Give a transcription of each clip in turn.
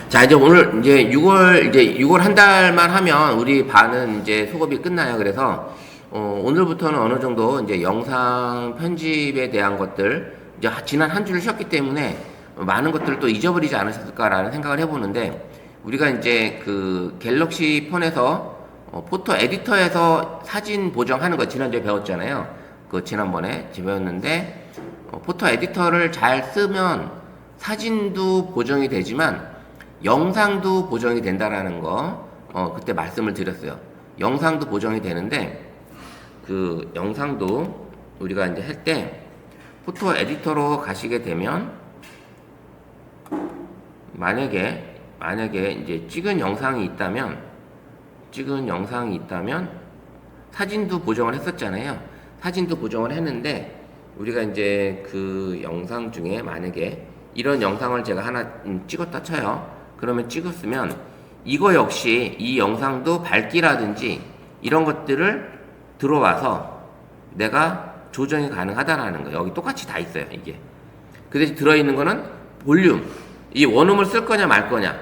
자, 이제 오늘 이제 6월 한 달만 하면 우리 반은 이제 수업이 끝나요. 그래서 오늘부터는 어느 정도 이제 영상 편집에 대한 것들, 이제 지난 한 주를 쉬었기 때문에 많은 것들을 또 잊어버리지 않으셨을까라는 생각을 해보는데, 우리가 이제 그 갤럭시 폰에서 포토 에디터에서 사진 보정하는 거 지난주에 배웠잖아요. 그 지난번에 배웠는데, 포토 에디터를 잘 쓰면 사진도 보정이 되지만 영상도 보정이 된다라는 거 그때 말씀을 드렸어요. 영상도 보정이 되는데, 그 영상도 우리가 이제 할 때 포토 에디터로 가시게 되면 만약에 이제 찍은 영상이 있다면 사진도 보정을 했었잖아요. 사진도 보정을 했는데, 우리가 이제 그 영상 중에 만약에 이런 영상을 제가 하나 찍었다 쳐요. 그러면 찍었으면 이거 역시 이 영상도 밝기라든지 이런 것들을 들어와서 내가 조정이 가능하다라는 거예요. 여기 똑같이 다 있어요, 이게. 그 대신 들어있는 거는 볼륨. 이 원음을 쓸 거냐 말 거냐.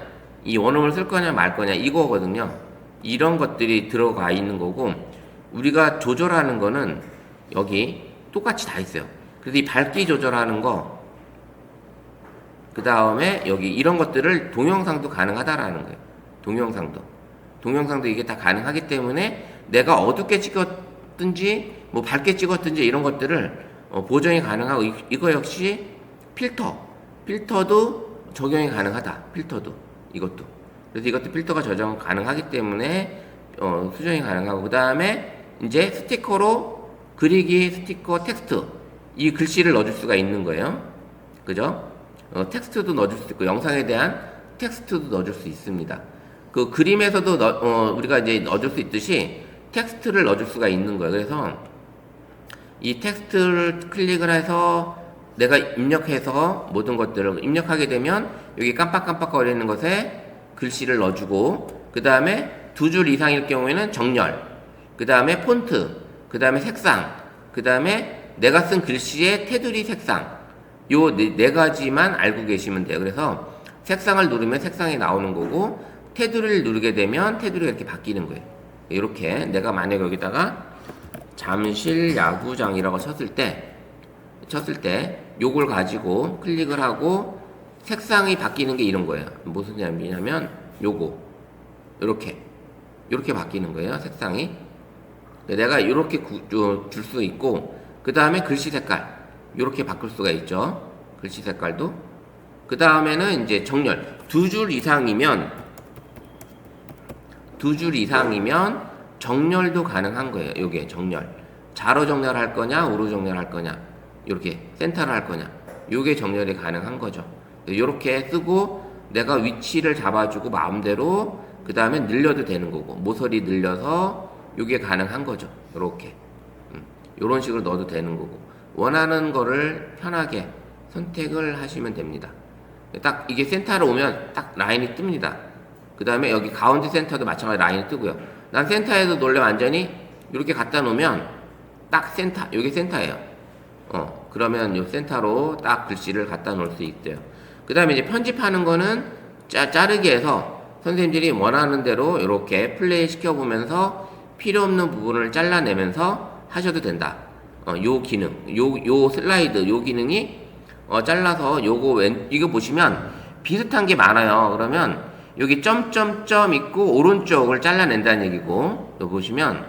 이거거든요. 이런 것들이 들어가 있는 거고, 우리가 조절하는 거는 여기 똑같이 다 있어요. 그래서 이 밝기 조절하는 거, 그 다음에 여기 이런 것들을 동영상도 가능하다라는 거예요. 동영상도 이게 다 가능하기 때문에 내가 어둡게 찍었든지 뭐 밝게 찍었든지 이런 것들을 보정이 가능하고, 이거 역시 필터도 적용이 가능하다. 이것도. 그래서 이것도 필터가 조정 가능하기 때문에 수정이 가능하고, 그 다음에 이제 스티커로 그리기, 스티커, 텍스트, 이 글씨를 넣어줄 수가 있는 거예요. 그죠? 텍스트도 넣어줄 수 있고, 영상에 대한 텍스트도 넣어줄 수 있습니다. 그 그림에서도 우리가 이제 넣어줄 수 있듯이 텍스트를 넣어줄 수가 있는 거예요. 그래서 이 텍스트를 클릭을 해서 내가 입력해서 모든 것들을 입력하게 되면 여기 깜빡깜빡거리는 것에 글씨를 넣어주고, 그 다음에 2줄 이상일 경우에는 정렬, 그 다음에 폰트, 그 다음에 색상, 그 다음에 내가 쓴 글씨의 테두리 색상, 요 네 가지만 알고 계시면 돼요. 그래서 색상을 누르면 색상이 나오는 거고, 테두리를 누르게 되면 테두리가 이렇게 바뀌는 거예요. 이렇게 내가 만약 여기다가 잠실 야구장이라고 쳤을 때 요걸 가지고 클릭을 하고 색상이 바뀌는 게 이런 거예요. 무슨 의미냐면 요거 이렇게 바뀌는 거예요. 색상이. 내가 이렇게 줄 수 있고, 그 다음에 글씨 색깔 이렇게 바꿀 수가 있죠. 글씨 색깔도. 그 다음에는 이제 정렬. 2줄 이상이면 정렬도 가능한 거예요. 요게 정렬. 자로 정렬할 거냐, 우로 정렬할 거냐, 이렇게 센터를 할 거냐, 요게 정렬이 가능한 거죠. 요렇게 쓰고 내가 위치를 잡아주고 마음대로 그 다음에 늘려도 되는 거고, 모서리 늘려서 요게 가능한 거죠. 요렇게. 요런 식으로 넣어도 되는 거고, 원하는 거를 편하게 선택을 하시면 됩니다. 딱 이게 센터로 오면 딱 라인이 뜹니다. 그 다음에 여기 가운데 센터도 마찬가지로 라인이 뜨고요. 난 센터에도 놀래 완전히 이렇게 갖다 놓으면 딱 센터, 요게 센터예요. 그러면 요 센터로 딱 글씨를 갖다 놓을 수 있어요. 그 다음에 이제 편집하는 거는 자르기 해서 선생님들이 원하는 대로 이렇게 플레이 시켜보면서 필요 없는 부분을 잘라내면서 하셔도 된다. 요 기능, 요 슬라이드, 요 기능이 잘라서 이거 보시면 비슷한 게 많아요. 그러면 여기 점점점 있고 오른쪽을 잘라낸다는 얘기고, 여기 보시면,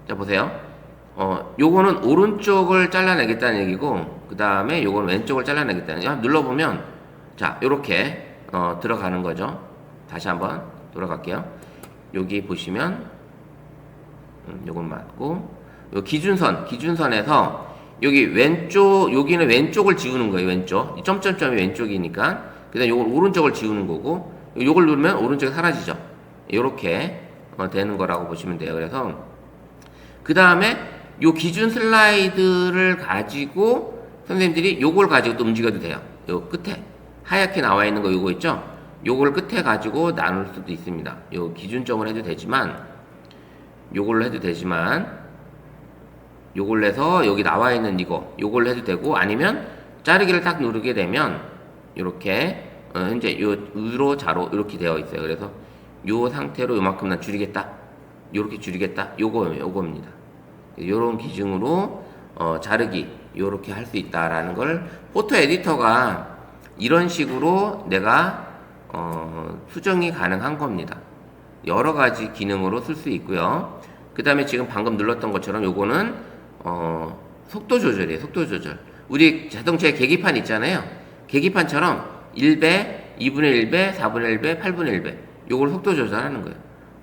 자 보세요. 요거는 오른쪽을 잘라내겠다는 얘기고, 그 다음에 요거는 왼쪽을 잘라내겠다는 얘기. 눌러보면, 자, 요렇게 들어가는 거죠. 다시 한번 돌아갈게요. 여기 보시면 요건 맞고, 요 기준선에서 여기 여기는 왼쪽을 지우는 거예요. 왼쪽. 이 점점점이 왼쪽이니까. 그 다음에 요걸 오른쪽을 지우는 거고, 요걸 누르면 오른쪽이 사라지죠. 요렇게 되는 거라고 보시면 돼요. 그래서 그 다음에 요 기준 슬라이드를 가지고 선생님들이 요걸 가지고 또 움직여도 돼요. 요 끝에 하얗게 나와 있는 거 요거 있죠? 요걸 끝에 가지고 나눌 수도 있습니다. 요 기준점을 해도 되지만, 요걸로 해도 되지만, 요걸 해서 여기 나와 있는 요걸로 해도 되고, 아니면 자르기를 딱 누르게 되면 요렇게 현재 요 우로 좌로 이렇게 되어 있어요. 그래서 요 상태로 요만큼 난 줄이겠다. 요렇게 줄이겠다. 요겁니다. 요런 기준으로 자르기 요렇게 할 수 있다라는 걸 포토 에디터가 이런 식으로 내가 수정이 가능한 겁니다. 여러 가지 기능으로 쓸 수 있고요. 그 다음에 지금 방금 눌렀던 것처럼 요거는 속도 조절이에요. 속도 조절. 우리 자동차에 계기판 있잖아요. 계기판처럼 1배, 2분의 1배, 4분의 1배, 8분의 1배 요걸 속도 조절하는 거예요.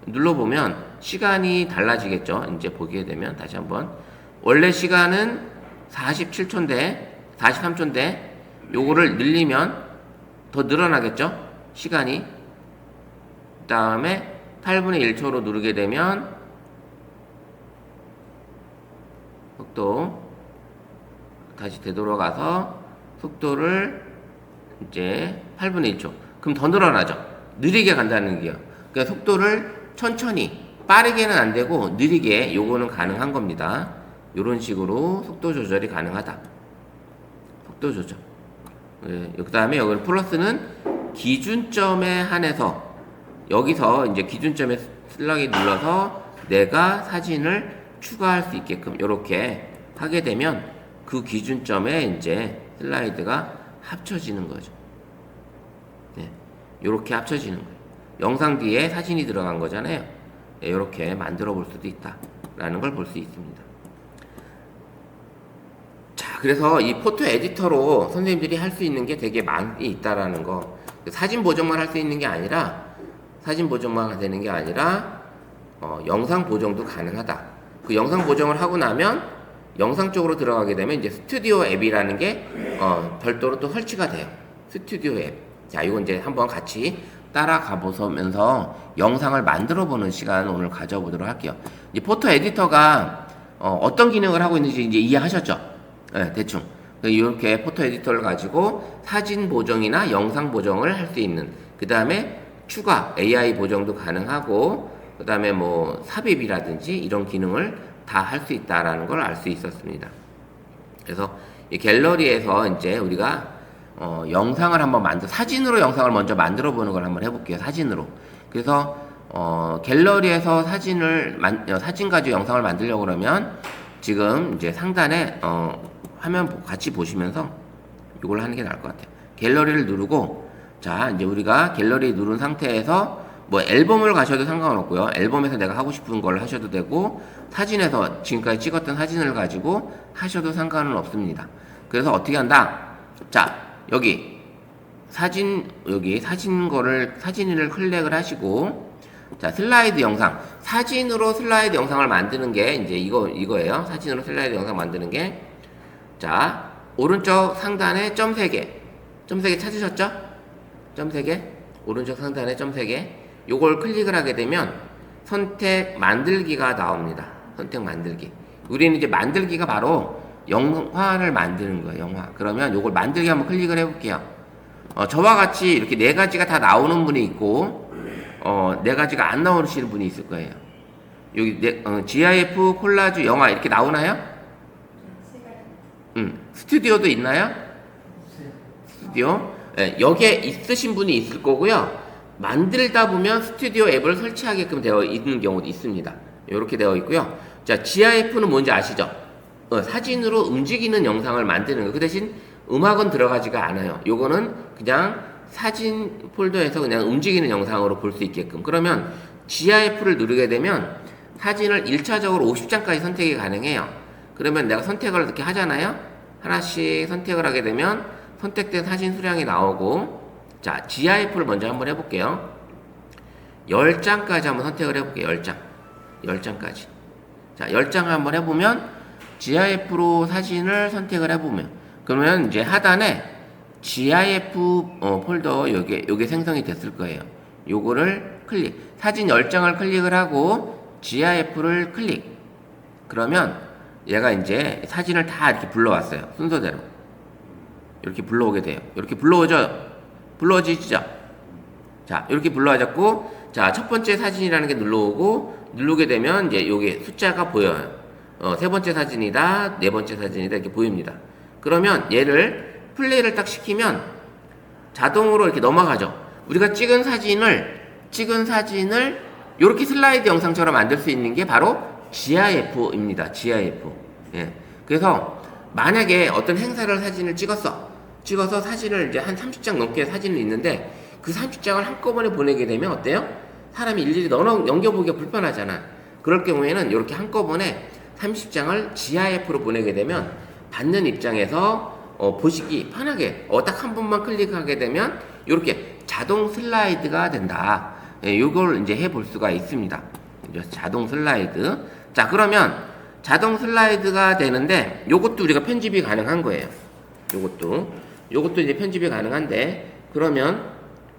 눌러보면 시간이 달라지겠죠. 이제 보게 되면 다시 한번 원래 시간은 47초인데 43초인데 요거를 늘리면 더 늘어나겠죠. 시간이 그 다음에 8분의 1초로 누르게 되면 속도 다시 되돌아가서 속도를 이제 8분의 1초 그럼 더 늘어나죠. 느리게 간다는 게요. 그러니까 속도를 천천히 빠르게는 안 되고 느리게 요거는 가능한 겁니다. 요런 식으로 속도 조절이 가능하다. 속도 조절. 그 다음에 여기는 플러스는 기준점에 한해서 여기서 이제 기준점에 슬라이드 눌러서 내가 사진을 추가할 수 있게끔 이렇게 하게 되면 그 기준점에 이제 슬라이드가 합쳐지는 거죠. 네, 이렇게 합쳐지는 거예요. 영상 뒤에 사진이 들어간 거잖아요. 네, 이렇게 만들어 볼 수도 있다라는 걸 볼 수 있습니다. 자, 그래서 이 포토 에디터로 선생님들이 할 수 있는 게 되게 많이 있다라는 거. 사진 보정만 할 수 있는 게 아니라 사진 보정만 되는 게 아니라 영상 보정도 가능하다. 그 영상 보정을 하고 나면 영상 쪽으로 들어가게 되면 이제 스튜디오 앱이라는 게 별도로 또 설치가 돼요. 스튜디오 앱. 자, 이거 이제 한번 같이 따라가 보면서 영상을 만들어 보는 시간 오늘 가져보도록 할게요. 이제 포토 에디터가 어떤 기능을 하고 있는지 이제 이해하셨죠? 네, 대충. 이렇게 포토 에디터를 가지고 사진 보정이나 영상 보정을 할 수 있는, 그 다음에 추가 AI 보정도 가능하고, 그 다음에 뭐 삽입이라든지 이런 기능을 다 할 수 있다라는 걸 알 수 있었습니다. 그래서 이 갤러리에서 이제 우리가 영상을 한번 사진으로 영상을 먼저 만들어 보는 걸 한번 해볼게요. 사진으로. 그래서 갤러리에서 사진 가지고 영상을 만들려고 그러면 지금 이제 상단에 화면 같이 보시면서 이걸 하는 게 나을 것 같아요. 갤러리를 누르고, 자, 이제 우리가 갤러리 누른 상태에서 뭐 앨범을 가셔도 상관없고요. 앨범에서 내가 하고 싶은 걸 하셔도 되고, 사진에서 지금까지 찍었던 사진을 가지고 하셔도 상관은 없습니다. 그래서 어떻게 한다? 자, 여기 사진을 클릭을 하시고, 자, 슬라이드 영상. 사진으로 슬라이드 영상을 만드는 게 이제 이거예요. 사진으로 슬라이드 영상 만드는 게. 자, 오른쪽 상단에 점 3개. 점 3개 찾으셨죠? 점 3개. 오른쪽 상단에 점 3개. 요걸 클릭을 하게 되면 선택 만들기가 나옵니다. 선택 만들기. 우리는 이제 만들기가 바로 영화를 만드는 거예요. 영화. 그러면 요걸 만들기 한번 클릭을 해볼게요. 저와 같이 이렇게 4가지가 다 나오는 분이 있고, 4가지가 안 나오시는 분이 있을 거예요. 여기 GIF, 콜라주, 영화 이렇게 나오나요? 스튜디오도 있나요? 스튜디오? 네, 여기에 있으신 분이 있을 거고요. 만들다 보면 스튜디오 앱을 설치하게끔 되어 있는 경우도 있습니다. 이렇게 되어 있고요. 자, GIF는 뭔지 아시죠? 사진으로 움직이는 영상을 만드는 거. 그 대신 음악은 들어가지가 않아요. 요거는 그냥 사진 폴더에서 그냥 움직이는 영상으로 볼 수 있게끔. 그러면 GIF를 누르게 되면 사진을 1차적으로 50장까지 선택이 가능해요. 그러면 내가 선택을 이렇게 하잖아요. 하나씩 선택을 하게 되면 선택된 사진 수량이 나오고, 자, GIF를 먼저 한번 해볼게요. 10장까지 한번 선택을 해볼게요. 10장까지. 자, 10장 한번 해보면 GIF로 사진을 선택을 해보면, 그러면 이제 하단에 GIF 폴더 요게 생성이 됐을 거예요. 요거를 사진 10장을 클릭을 하고 GIF를 클릭. 그러면 얘가 이제 사진을 다 이렇게 불러왔어요. 순서대로. 이렇게 불러오게 돼요. 이렇게 불러지죠? 자, 이렇게 불러와졌고, 자, 첫 번째 사진이라는 게 누르게 되면 이제 요게 숫자가 보여요. 3번째 사진이다, 4번째 사진이다, 이렇게 보입니다. 그러면 얘를 플레이를 딱 시키면 자동으로 이렇게 넘어가죠. 우리가 찍은 사진을 이렇게 슬라이드 영상처럼 만들 수 있는 게 바로 GIF입니다. GIF. 예. 그래서 만약에 어떤 행사를 사진을 찍어서 사진을 이제 한 30장 넘게 사진이 있는데 그 30장을 한꺼번에 보내게 되면 어때요? 사람이 일일이 넘겨보기가 불편하잖아. 그럴 경우에는 이렇게 한꺼번에 30장을 GIF로 보내게 되면 받는 입장에서 보시기 편하게 딱 한 번만 클릭하게 되면 이렇게 자동 슬라이드가 된다. 이걸 이제 해볼 수가 있습니다. 자동 슬라이드. 자, 그러면 자동 슬라이드가 되는데 요것도 우리가 편집이 가능한 거예요. 요것도 이제 편집이 가능한데, 그러면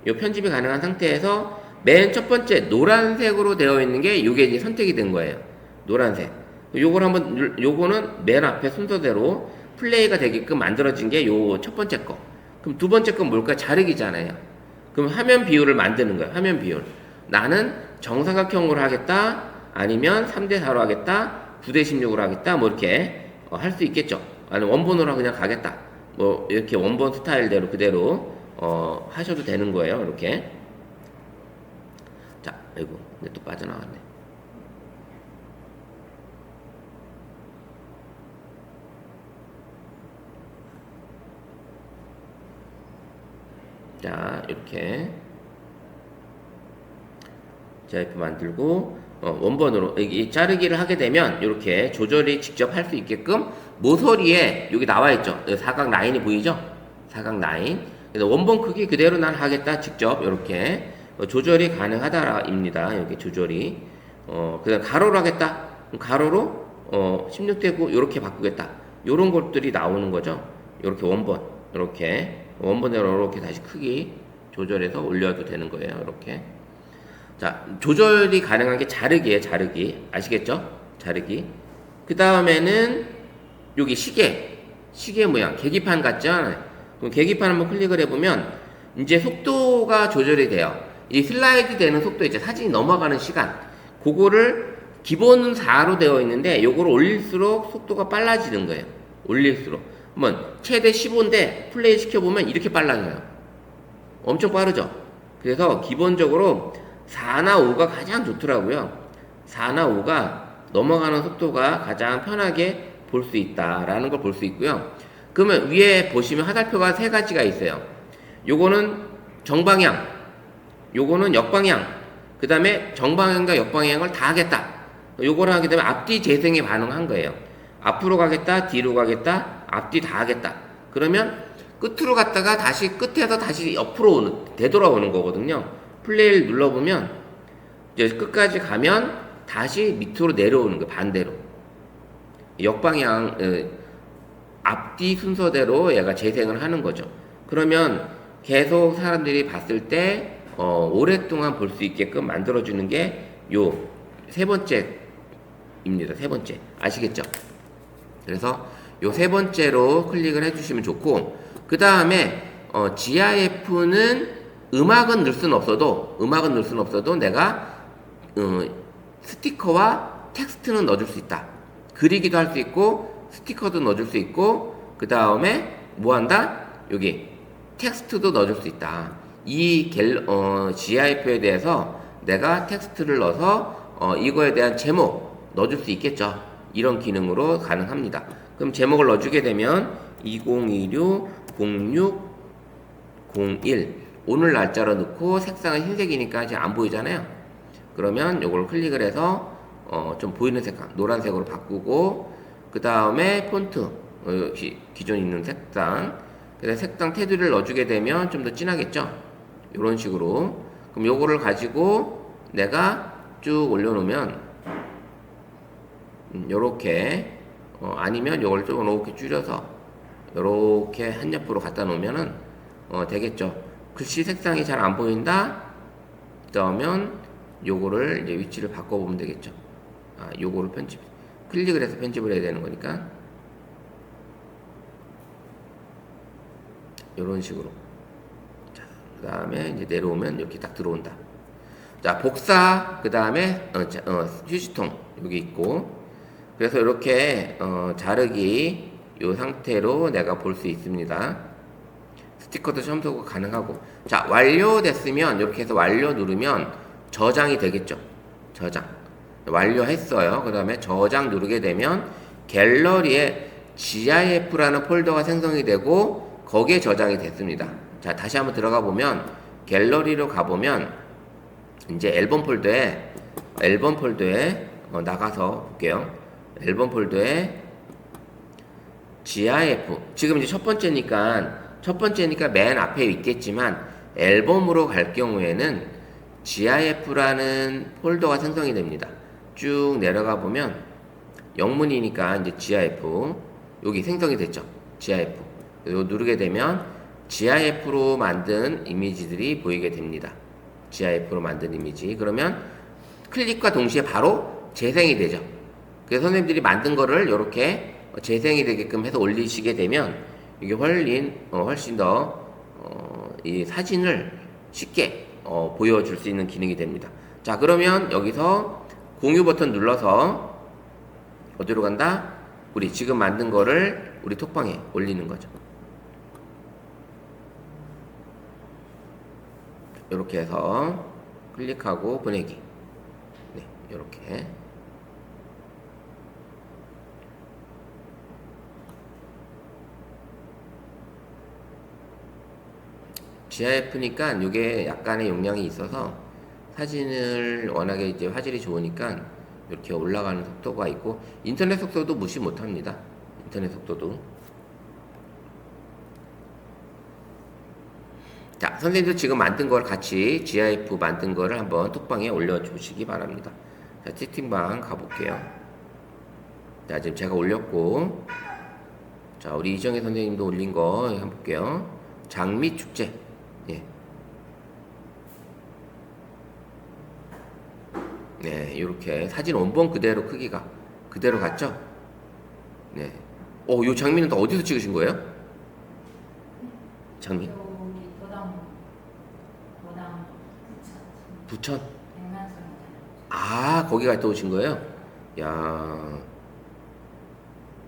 요 편집이 가능한 상태에서 맨 첫 번째 노란색으로 되어 있는 게 요게 이제 선택이 된 거예요. 노란색. 요거는 맨 앞에 순서대로 플레이가 되게끔 만들어진 게 요 첫 번째 거. 그럼 두 번째 건 뭘까? 자르기잖아요. 그럼 화면 비율을 만드는 거예요. 화면 비율. 나는 정사각형으로 하겠다. 아니면 3대4로 하겠다. 9대16으로 하겠다. 뭐 이렇게 할 수 있겠죠. 아니면 원본으로 그냥 가겠다. 뭐 이렇게 원본 스타일대로 그대로 하셔도 되는 거예요. 이렇게. 자, 아이고, 근데 또 빠져나왔네. 자, 이렇게 GIF 만들고 원본으로 이 자르기를 하게 되면 이렇게 조절이 직접 할 수 있게끔 모서리에 여기 나와 있죠. 사각 라인이 보이죠? 사각 라인. 그래서 원본 크기 그대로 난 하겠다. 직접 이렇게 조절이 가능하다입니다. 이렇게 조절이. 그다음 가로로 하겠다. 가로로 16대9 이렇게 바꾸겠다. 이런 것들이 나오는 거죠. 이렇게 원본대로 이렇게 다시 크기 조절해서 올려도 되는 거예요. 이렇게. 자, 조절이 가능한 게 자르기예요. 자르기. 아시겠죠? 자르기. 그 다음에는 여기 시계 모양, 계기판 같죠? 그럼 계기판 한번 클릭을 해보면 이제 속도가 조절이 돼요. 이 슬라이드 되는 속도 있죠. 사진이 넘어가는 시간. 그거를 기본은 4로 되어 있는데 요거를 올릴수록 속도가 빨라지는 거예요. 올릴수록. 한번 최대 15인데 플레이 시켜보면 이렇게 빨라져요. 엄청 빠르죠? 그래서 기본적으로 4나 5가 가장 좋더라고요. 4나 5가 넘어가는 속도가 가장 편하게 볼 수 있다라는 걸 볼 수 있고요. 그러면 위에 보시면 화살표가 세 가지가 있어요. 요거는 정방향, 요거는 역방향, 그 다음에 정방향과 역방향을 다 하겠다. 요거를 하게 되면 앞뒤 재생에 반응한 거예요. 앞으로 가겠다, 뒤로 가겠다, 앞뒤 다 하겠다. 그러면 끝으로 갔다가 다시 끝에서 다시 옆으로 되돌아오는 거거든요. 플레이를 눌러보면 이제 끝까지 가면 다시 밑으로 내려오는 거예요. 반대로. 역방향, 앞뒤 순서대로 얘가 재생을 하는 거죠. 그러면 계속 사람들이 봤을 때 오랫동안 볼 수 있게끔 만들어주는 게 요 세 번째입니다. 세 번째. 아시겠죠? 그래서 요 세 번째로 클릭을 해주시면 좋고, 그 다음에 GIF는 음악은 넣을 수는 없어도 내가 스티커와 텍스트는 넣어줄 수 있다. 그리기도 할 수 있고 스티커도 넣어줄 수 있고, 그 다음에 뭐 한다? 여기 텍스트도 넣어줄 수 있다. 이 GIF에 대해서 내가 텍스트를 넣어서 이거에 대한 제목 넣어줄 수 있겠죠. 이런 기능으로 가능합니다. 그럼 제목을 넣어주게 되면 2016-06-01 오늘 날짜로 넣고 색상은 흰색이니까 이제 안 보이잖아요. 그러면 요걸 클릭을 해서 좀 보이는 색깔 노란색으로 바꾸고, 그 다음에 폰트 기존 있는 색상, 그래서 색상 테두리를 넣어주게 되면 좀 더 진하겠죠. 이런 식으로. 그럼 요거를 가지고 내가 쭉 올려놓으면 요렇게 아니면 요걸 좀 이렇게 줄여서 요렇게 한 옆으로 갖다 놓으면은 되겠죠. 글씨 색상이 잘 안 보인다? 그러면 요거를 이제 위치를 바꿔보면 되겠죠. 요거를 클릭을 해서 편집을 해야 되는 거니까. 요런 식으로. 자, 그 다음에 이제 내려오면 이렇게 딱 들어온다. 자, 복사, 그 다음에, 휴지통, 여기 있고. 그래서 이렇게, 자르기, 요 상태로 내가 볼 수 있습니다. 스티커도 첨부가 가능하고. 자, 완료됐으면 이렇게 해서 완료 누르면 저장이 되겠죠. 저장. 완료했어요. 그 다음에 저장 누르게 되면 갤러리에 GIF라는 폴더가 생성이 되고 거기에 저장이 됐습니다. 자, 다시 한번 들어가 보면 갤러리로 가보면 이제 앨범 폴더에 나가서 볼게요. 앨범 폴더에 GIF 지금 이제 첫 번째니까 맨 앞에 있겠지만 앨범으로 갈 경우에는 GIF라는 폴더가 생성이 됩니다. 쭉 내려가 보면 영문이니까 이제 GIF 여기 생성이 됐죠. GIF 이거 누르게 되면 GIF로 만든 이미지들이 보이게 됩니다. GIF로 만든 이미지. 그러면 클릭과 동시에 바로 재생이 되죠. 그래서 선생님들이 만든 거를 이렇게 재생이 되게끔 해서 올리시게 되면 이게 훨씬 더 이 사진을 쉽게 보여줄 수 있는 기능이 됩니다. 자, 그러면 여기서 공유 버튼 눌러서 어디로 간다? 우리 지금 만든 거를 우리 톡방에 올리는 거죠. 이렇게 해서 클릭하고 보내기. 네, 이렇게. GIF니까 이게 약간의 용량이 있어서 사진을 워낙에 이제 화질이 좋으니까 이렇게 올라가는 속도가 있고 인터넷 속도도 무시 못합니다. 인터넷 속도도. 자, 선생님도 지금 만든 걸 같이 GIF 만든 거를 한번 톡방에 올려주시기 바랍니다. 자, 채팅방 가볼게요. 자, 지금 제가 올렸고, 자, 우리 이정혜 선생님도 올린 거 한번 볼게요. 장미 축제. 예. 네, 이렇게 사진 원본 그대로 크기가 그대로 갔죠? 네. 요 장미는 또 어디서 찍으신 거예요? 장미? 부천? 아, 거기 갔다 오신 거예요? 야,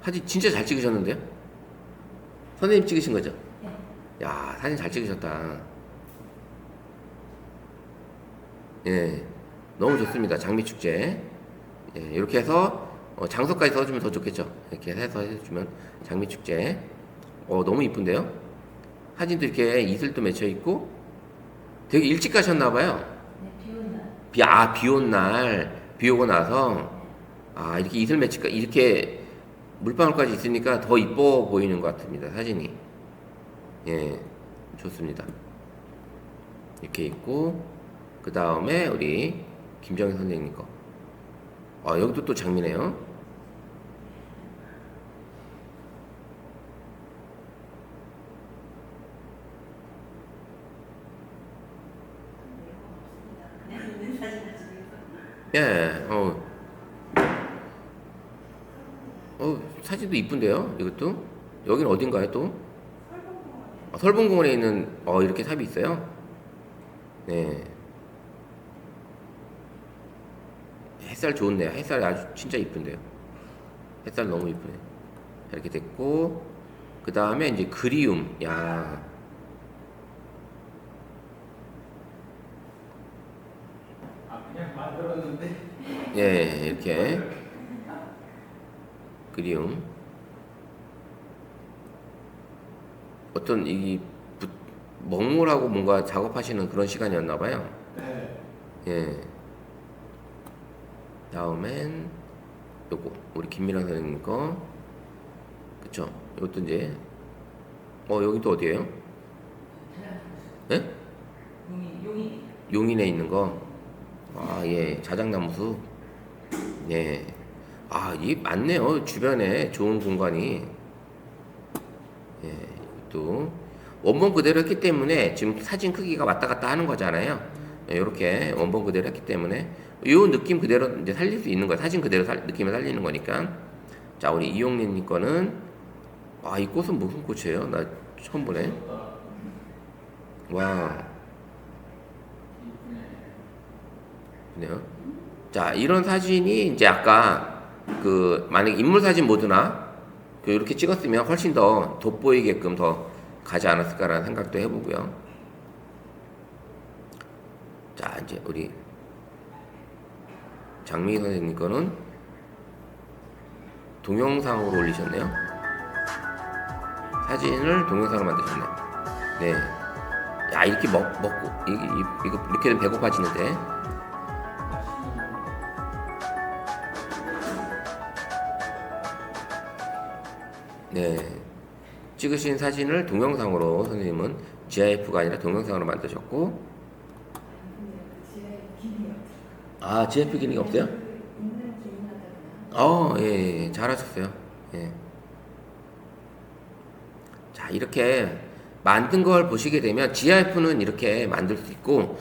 사진 진짜 잘 찍으셨는데요? 선생님 찍으신 거죠? 야, 사진 잘 찍으셨다. 예, 너무 좋습니다. 장미축제. 예, 이렇게 해서 장소까지 써주면 더 좋겠죠. 이렇게 해서 해주면 장미축제. 너무 이쁜데요? 사진도 이렇게 이슬도 맺혀 있고 되게 일찍 가셨나봐요. 네, 비 온 날. 비 오고 나서 이렇게 이슬 맺히까 이렇게 물방울까지 있으니까 더 이뻐 보이는 것 같습니다. 사진이. 예, 좋습니다. 이렇게 있고 그 다음에 우리 김정희 선생님 거. 여기도 또 장미네요. 예, 사진도 이쁜데요. 이것도 여기는 어딘가요 또? 설봉공원에 있는 이렇게 삽이 있어요. 네. 햇살 좋네요. 햇살이 아주 진짜 이쁜데요. 햇살 너무 이쁘네. 이렇게 됐고 그 다음에 이제 그리움. 야. 그냥 만들었는데. 예, 이렇게 그리움. 어떤 먹물하고 뭔가 작업하시는 그런 시간이었나봐요. 네. 예. 다음엔 요거 우리 김미랑 선생님 거. 그쵸? 이것도 이제 여기 또 어디에요? 예? 용인에 있는 거. 예. 자작나무숲. 예. 이 많네요. 주변에 좋은 공간이. 예. 또 원본 그대로 했기 때문에 지금 사진 크기가 왔다 갔다 하는 거잖아요. 이렇게 원본 그대로 했기 때문에 이 느낌 그대로 이제 살릴 수 있는 거예요. 사진 그대로 느낌을 살리는 거니까. 자, 우리 이용래님 거는 이 꽃은 무슨 꽃이에요? 나 처음 보네. 와. 네요. 자, 이런 사진이 이제 아까 만약에 인물 사진 모드나 이렇게 찍었으면 훨씬 더 돋보이게끔 더 가지 않았을까라는 생각도 해보고요. 자, 이제 우리 장미희 선생님 거는 동영상으로 올리셨네요. 사진을 동영상으로 만드셨네요. 네. 야, 이렇게 먹고 이거 이렇게 되면 배고파지는데. 네. 찍으신 사진을 동영상으로 선생님은 GIF가 아니라 동영상으로 만드셨고. 아, GIF 기능이 없어요? 예, 잘하셨어요. 예. 자, 이렇게 만든 걸 보시게 되면 GIF는 이렇게 만들 수 있고,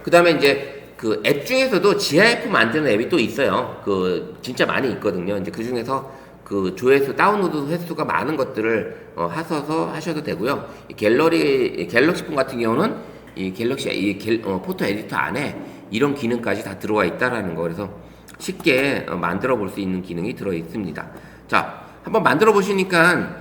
그 다음에 이제 그 앱 중에서도 GIF 만드는 앱이 또 있어요. 그 진짜 많이 있거든요. 이제 그 중에서 그 조회수, 다운로드 횟수가 많은 것들을 하셔서 하셔도 되고요. 이 갤럭시폰 같은 경우는 이 포토 에디터 안에 이런 기능까지 다 들어와 있다라는 거. 그래서 쉽게 만들어 볼 수 있는 기능이 들어 있습니다. 자, 한번 만들어 보시니까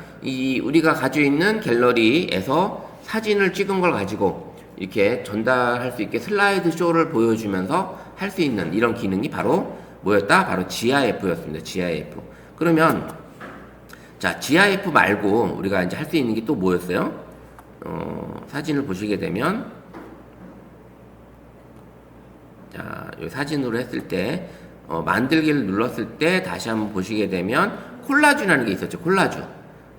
우리가 가지고 있는 갤러리에서 사진을 찍은 걸 가지고 이렇게 전달할 수 있게 슬라이드 쇼를 보여주면서 할 수 있는 이런 기능이 바로 뭐였다? 바로 GIF였습니다. GIF. 그러면 자, GIF 말고 우리가 이제 할 수 있는 게 또 뭐였어요? 사진을 보시게 되면 자, 이 사진으로 했을 때 만들기를 눌렀을 때 다시 한번 보시게 되면 콜라주라는 게 있었죠. 콜라주.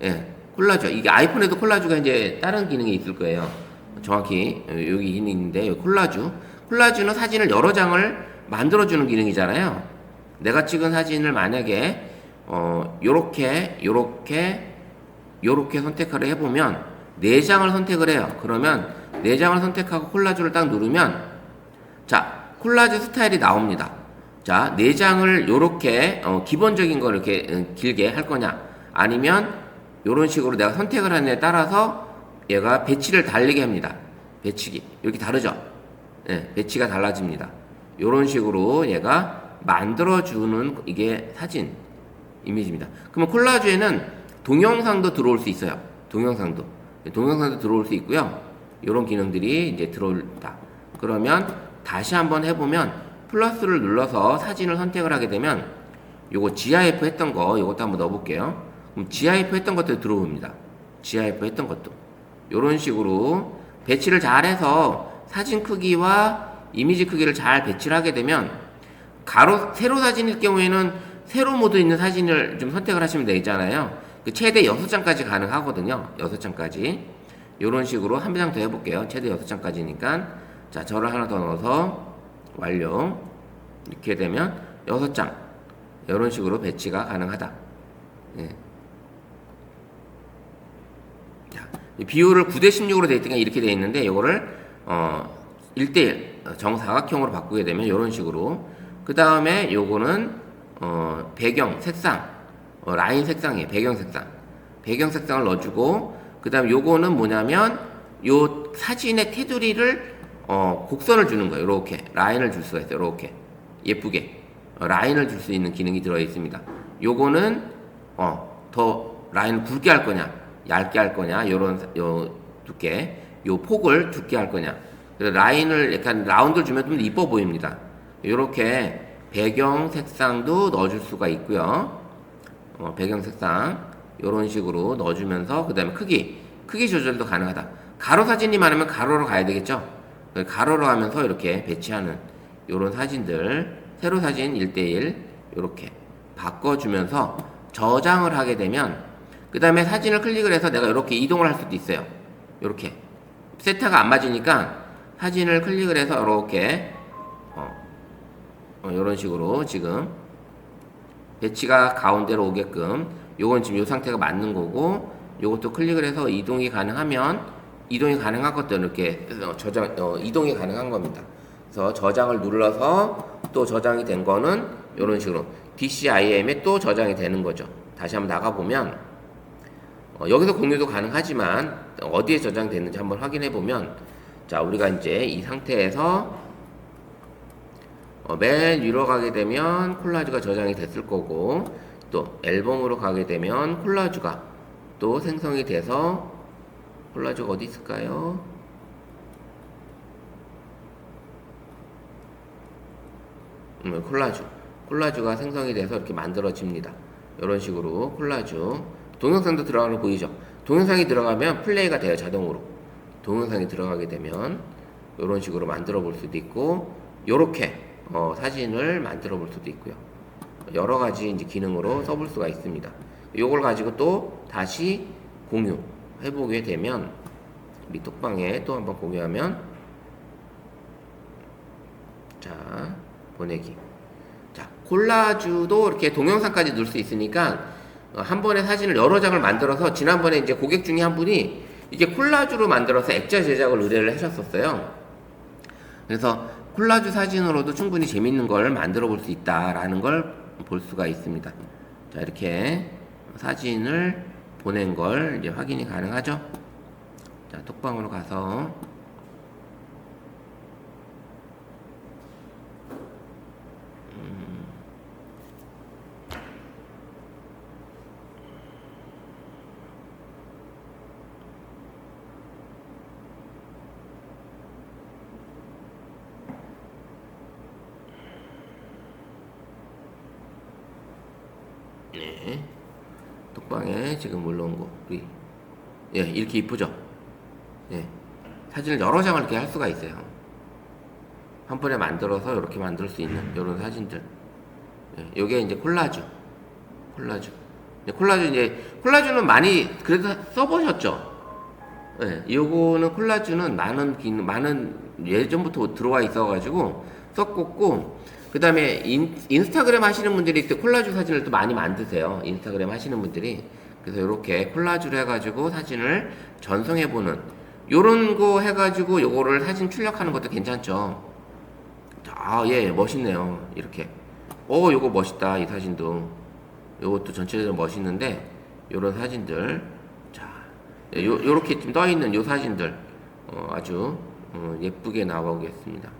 예, 콜라주. 이게 아이폰에도 콜라주가 이제 다른 기능이 있을 거예요. 정확히 여기 기능이 있는데 여기 콜라주. 콜라주는 사진을 여러 장을 만들어주는 기능이잖아요. 내가 찍은 사진을 만약에 요렇게 선택을 해보면 4장을 선택을 해요. 그러면 4장을 선택하고 콜라주를 딱 누르면 자, 콜라주 스타일이 나옵니다. 자, 4장을 요렇게 기본적인 거 이렇게 길게 할 거냐, 아니면 요런 식으로 내가 선택을 하는 데 따라서 얘가 배치를 달리게 합니다. 배치기 이렇게 다르죠? 네, 배치가 달라집니다. 요런 식으로 얘가 만들어주는 이게 사진 이미지입니다. 그러면 콜라주에는 동영상도 들어올 수 있어요. 동영상도 들어올 수 있고요. 요런 기능들이 이제 들어온다. 그러면 다시 한번 해보면 플러스를 눌러서 사진을 선택을 하게 되면 요거 GIF 했던 거 요것도 한번 넣어볼게요. 그럼 GIF 했던 것도 들어옵니다. GIF 했던 것도 요런 식으로 배치를 잘해서 사진 크기와 이미지 크기를 잘 배치를 하게 되면 세로 사진일 경우에는 세로 모드 있는 사진을 좀 선택을 하시면 되잖아요. 최대 6장까지 가능하거든요. 6장까지 요런 식으로 한 장 더 해볼게요. 최대 6장까지니까 자, 저를 하나 더 넣어서 완료. 이렇게 되면 6장 이런 식으로 배치가 가능하다. 예. 자, 비율을 9:16으로 되어 있으니까 이렇게 되어 있는데 이거를 1:1 정사각형으로 바꾸게 되면 이런 식으로. 그 다음에 요거는 배경 색상 라인 색상이에요. 배경 색상을 넣어주고, 그 다음 요거는 뭐냐면 요 사진의 테두리를 곡선을 주는 거예요. 이렇게 라인을 줄 수가 있어요. 이렇게 예쁘게 라인을 줄 수 있는 기능이 들어 있습니다. 요거는 더 라인을 굵게 할 거냐, 얇게 할 거냐, 요 두께, 요 폭을 두께 할 거냐. 그래서 라인을 약간 라운드를 주면 좀 이뻐 보입니다. 요렇게 배경 색상도 넣어줄 수가 있고요. 배경 색상 요런 식으로 넣어주면서, 그 다음에 크기 조절도 가능하다. 가로 사진이 많으면 가로로 가야 되겠죠. 가로로 하면서 이렇게 배치하는 요런 사진들, 세로 사진 1:1 요렇게 바꿔주면서 저장을 하게 되면, 그 다음에 사진을 클릭을 해서 내가 이렇게 이동을 할 수도 있어요. 요렇게 세타가 안 맞으니까 사진을 클릭을 해서 이렇게 요런 식으로 지금 배치가 가운데로 오게끔, 요건 지금 요 상태가 맞는 거고, 요것도 클릭을 해서 이동이 가능하면 이동이 가능한 것도 이렇게 이동이 가능한 겁니다. 그래서 저장을 눌러서 또 저장이 된 거는 요런 식으로 DCIM에 또 저장이 되는 거죠. 다시 한번 나가보면 여기서 공유도 가능하지만 어디에 저장됐는지 한번 확인해 보면, 자, 우리가 이제 이 상태에서 맨 위로 가게 되면 콜라주가 저장이 됐을 거고, 또 앨범으로 가게 되면 콜라주가 또 생성이 돼서 콜라주가 어디 있을까요? 콜라주가 생성이 돼서 이렇게 만들어집니다. 이런 식으로 콜라주. 동영상도 들어가는 거 보이죠? 동영상이 들어가면 플레이가 돼요, 자동으로. 동영상이 들어가게 되면 이런 식으로 만들어 볼 수도 있고, 요렇게 사진을 만들어 볼 수도 있고요. 여러 가지 이제 기능으로 써볼 수가 있습니다. 요걸 가지고 또 다시 공유해 보게 되면, 우리 톡방에 또 한번 공유하면, 자, 보내기. 자, 콜라주도 이렇게 동영상까지 넣을 수 있으니까 한 번에 사진을 여러 장을 만들어서, 지난번에 이제 고객 중에 한 분이 이게 콜라주로 만들어서 액자 제작을 의뢰를 하셨었어요. 그래서 콜라주 사진으로도 충분히 재밌는 걸 만들어 볼 수 있다라는 걸 볼 수가 있습니다. 자, 이렇게 사진을 보낸 걸 이제 확인이 가능하죠. 자, 톡방으로 가서 네, 톡방에 지금 올라온 거 우리 예, 이렇게 이쁘죠? 예, 사진을 여러 장을 이렇게 할 수가 있어요. 한 번에 만들어서 이렇게 만들 수 있는 이런 사진들. 예, 요게 이제 콜라주. 콜라주는 많이 그래도 써보셨죠? 예, 요거는 콜라주는 많은 예전부터 들어와 있어가지고 썼고, 그 다음에 인스타그램 하시는 분들이 또 콜라주 사진을 또 많이 만드세요. 인스타그램 하시는 분들이. 그래서 이렇게 콜라주를 해가지고 사진을 전송해보는, 요런 거 해가지고 요거를 사진 출력하는 것도 괜찮죠. 아, 예, 멋있네요. 이렇게. 요거 멋있다. 이 사진도. 요것도 전체적으로 멋있는데, 요런 사진들. 자, 요렇게 좀 떠있는 요 사진들. 아주 예쁘게 나오겠습니다.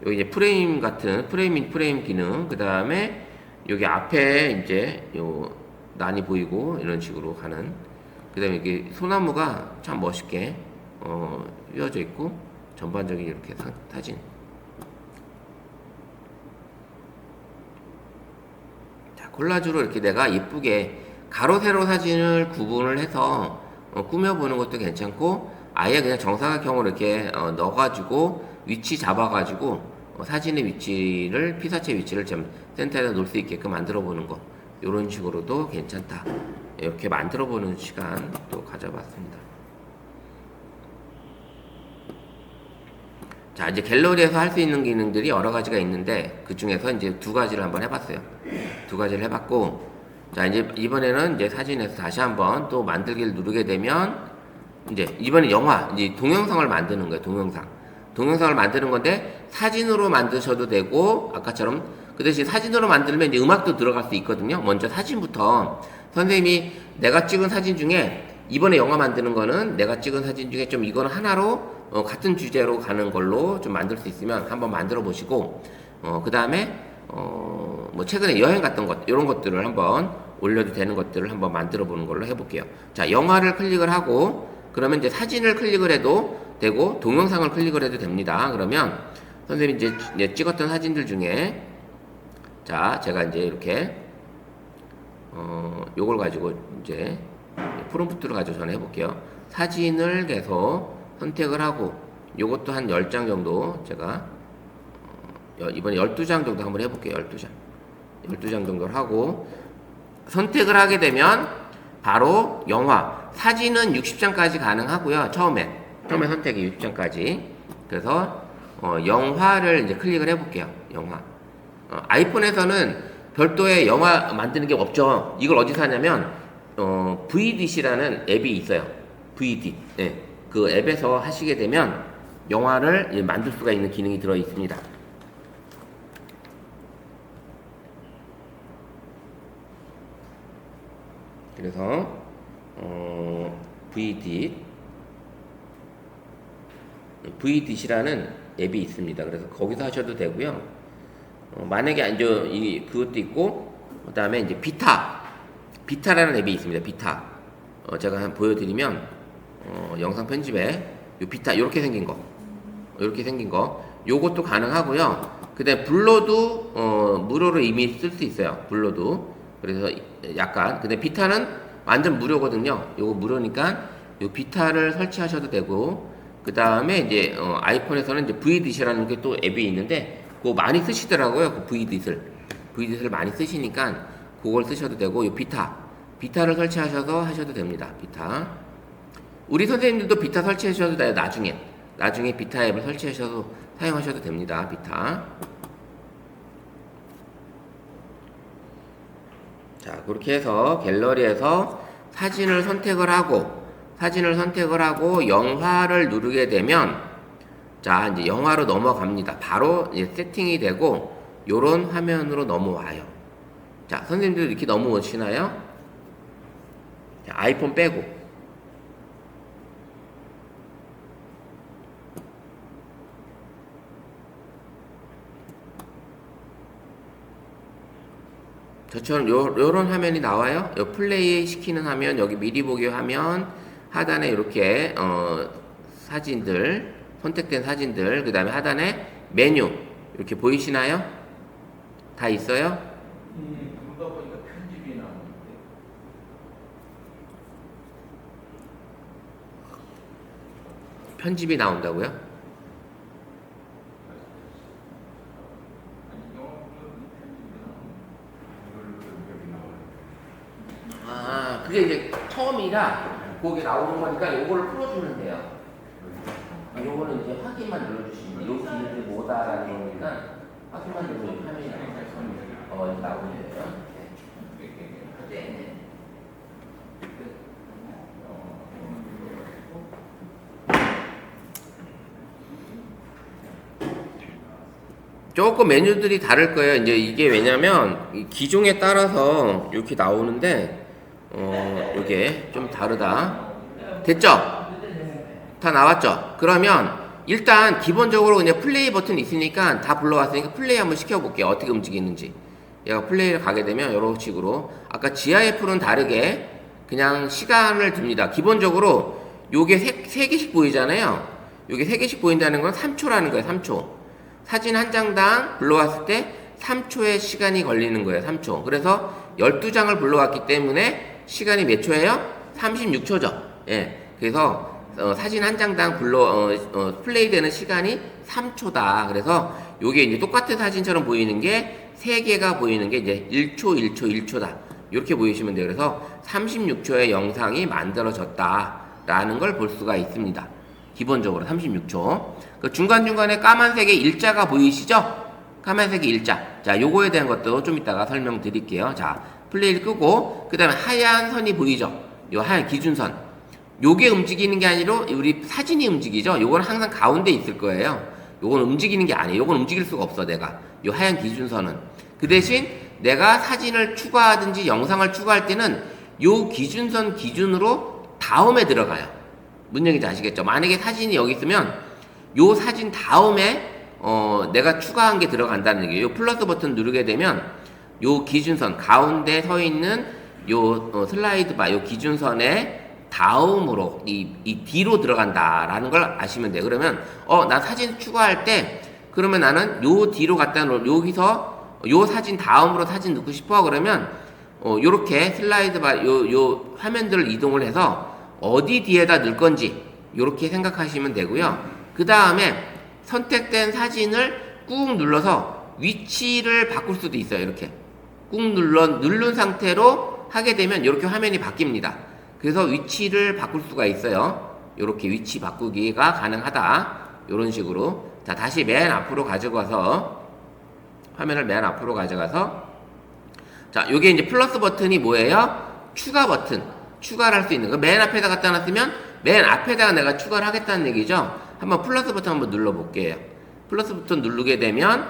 여기 이제 프레임 같은 프레임 기능, 그 다음에 여기 앞에 이제 요 난이 보이고 이런 식으로 가는, 그 다음에 이게 소나무가 참 멋있게 휘어져 있고, 전반적인 이렇게 사진. 자, 콜라주로 이렇게 내가 예쁘게 가로 세로 사진을 구분을 해서 꾸며보는 것도 괜찮고, 아예 그냥 정사각형으로 이렇게 넣어가지고 위치 잡아가지고 사진의 위치를, 피사체 위치를 좀 센터에다 놓을 수 있게끔 만들어 보는 거, 이런 식으로도 괜찮다. 이렇게 만들어 보는 시간 또 가져봤습니다. 자, 이제 갤러리에서 할 수 있는 기능들이 여러 가지가 있는데, 그 중에서 이제 두 가지를 한번 해봤어요. 두 가지를 해봤고, 자, 이제 이번에는 이제 사진에서 다시 한번 또 만들기를 누르게 되면, 이제 이번에 이제 동영상을 만드는 거예요. 동영상을 만드는 건데, 사진으로 만드셔도 되고, 아까처럼 그 대신 사진으로 만들면 이제 음악도 들어갈 수 있거든요. 먼저 사진부터 선생님이 내가 찍은 사진 중에, 이번에 영화 만드는 거는 내가 찍은 사진 중에 좀 이거는 하나로 같은 주제로 가는 걸로 좀 만들 수 있으면 한번 만들어 보시고, 그 다음에 뭐 최근에 여행 갔던 것, 이런 것들을 한번 올려도 되는 것들을 한번 만들어 보는 걸로 해볼게요. 자, 영화를 클릭을 하고, 그러면 이제 사진을 클릭을 해도 되고, 동영상을 클릭을 해도 됩니다. 그러면 선생님이 이제 찍었던 사진들 중에, 자, 제가 이제 이렇게 요걸 가지고 이제 프롬프트를 가지고 전해 볼게요. 사진을 계속 선택을 하고, 요것도 한 10장 정도 제가 이번에 12장 정도 한번 해볼게요. 12장 정도를 하고 선택을 하게 되면 바로 영화, 사진은 60장까지 가능하고요. 처음에 선택이 60장까지. 그래서 영화를 이제 클릭을 해볼게요. 영화. 아이폰에서는 별도의 영화 만드는 게 없죠. 이걸 어디서 하냐면 VDC라는 앱이 있어요. VD. 네. 그 앱에서 하시게 되면 영화를 만들 수가 있는 기능이 들어 있습니다. 그래서 VDC라는 앱이 있습니다. 그래서 거기서 하셔도 되고요. 만약에 이제 그것도 있고, 그다음에 이제 비타라는 앱이 있습니다. 비타. 제가 한번 보여드리면, 영상 편집에 요 비타 이렇게 생긴 거, 이렇게 생긴 거, 요것도 가능하고요. 그다음에 블러도 무료로 이미 쓸 수 있어요. 블러도. 그래서 약간 근데 비타는 완전 무료거든요. 요거 무료니까 요 비타를 설치하셔도 되고, 그 다음에 이제 아이폰에서는 이제 VDIS라는 게 또 앱이 있는데 그거 많이 쓰시더라고요. 그 VDIS를 많이 쓰시니까 그걸 쓰셔도 되고, 요 비타를 설치하셔서 하셔도 됩니다. 비타. 우리 선생님들도 비타 설치하셔도 돼요. 나중에 비타 앱을 설치하셔서 사용하셔도 됩니다. 비타. 자, 그렇게 해서 갤러리에서 사진을 선택을 하고 영화를 누르게 되면, 자, 이제 영화로 넘어갑니다. 바로 이제 세팅이 되고 요런 화면으로 넘어와요. 자, 선생님들 이렇게 넘어오시나요? 자, 아이폰 빼고. 저처럼 요런 화면이 나와요. 요 플레이 시키는 화면, 여기 미리 보기 화면, 하단에 이렇게 사진들, 선택된 사진들, 그 다음에 하단에 메뉴 이렇게 보이시나요? 다 있어요? 보다 보니까 편집이 나오는데. 편집이 나온다고요? 아니, 영화 보면 편집이 나오는데. 아, 그게 이제 처음이라 거기 나오는 거니까 요거를 풀어주면 돼요. 요거는 이제 확인만 눌러주시면 돼요. 요 기능이 뭐다라는 거니까 확인만 눌러주면 화면이 나오는 이제 나오는 거예요. 네. 조금 메뉴들이 다를 거예요. 이제 이게 왜냐면 이 기종에 따라서 이렇게 나오는데 이게 좀 다르다. 됐죠? 다 나왔죠? 그러면 일단 기본적으로 그냥 플레이 버튼이 있으니까 다 불러왔으니까 플레이 한번 시켜볼게요. 어떻게 움직이는지. 얘가 플레이를 가게 되면 이런 식으로 아까 GIF는 다르게 그냥 시간을 둡니다. 기본적으로 요게 세 개씩 보이잖아요. 요게 3개씩 보인다는 건 3초라는 거예요. 3초. 사진 한 장당 불러왔을 때 3초의 시간이 걸리는 거예요. 3초. 그래서 12장을 불러왔기 때문에 시간이 몇 초예요? 36초죠. 예. 그래서 사진 한 장당 플레이 되는 시간이 3초다. 그래서 요게 이제 똑같은 사진처럼 보이는 게 3개가 보이는 게 이제 1초, 1초, 1초다. 이렇게 보이시면 돼요. 그래서 36초의 영상이 만들어졌다라는 걸 볼 수가 있습니다. 기본적으로 36초. 그 중간중간에 까만색의 일자가 보이시죠? 까만색의 일자. 자, 요거에 대한 것도 좀 이따가 설명드릴게요. 자, 플레이를 끄고, 그 다음에 하얀 선이 보이죠? 요 하얀 기준선. 요게 움직이는 게 아니라 우리 사진이 움직이죠? 요건 항상 가운데 있을 거예요. 요건 움직이는 게 아니에요. 요건 움직일 수가 없어, 내가. 요 하얀 기준선은. 그 대신 내가 사진을 추가하든지 영상을 추가할 때는 요 기준선 기준으로 다음에 들어가요. 무슨 얘기인지 아시겠죠? 만약에 사진이 여기 있으면 요 사진 다음에 내가 추가한 게 들어간다는 얘기예요. 요 플러스 버튼 누르게 되면 요 기준선 가운데 서 있는 요 슬라이드 바 요 기준선에 다음으로 이 뒤로 들어간다라는 걸 아시면 돼요. 그러면 나 사진 추가할 때 그러면 나는 요 뒤로 갖다 놓을 여기서 요 사진 다음으로 사진 넣고 싶어 그러면 요렇게 슬라이드 바 요 화면들을 이동을 해서 어디 뒤에다 넣을 건지 요렇게 생각하시면 되고요. 그 다음에 선택된 사진을 꾹 눌러서 위치를 바꿀 수도 있어요. 이렇게 꾹 누른 상태로 하게 되면 이렇게 화면이 바뀝니다. 그래서 위치를 바꿀 수가 있어요. 이렇게 위치 바꾸기가 가능하다. 이런 식으로. 자, 다시 맨 앞으로 가져가서 화면을 맨 앞으로 가져가서 자, 요게 이제 플러스 버튼이 뭐예요? 추가 버튼. 추가를 할 수 있는 거. 맨 앞에다 갖다 놨으면 맨 앞에다가 내가 추가를 하겠다는 얘기죠. 한번 플러스 버튼 한번 눌러볼게요. 플러스 버튼 누르게 되면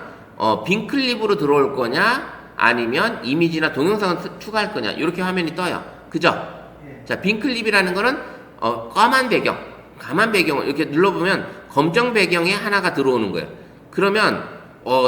빈 클립으로 들어올 거냐 아니면 이미지나 동영상을 추가할 거냐 이렇게 화면이 떠요. 그죠? 자, 빈 클립이라는 거는 까만 배경을 이렇게 눌러보면 검정 배경에 하나가 들어오는 거예요. 그러면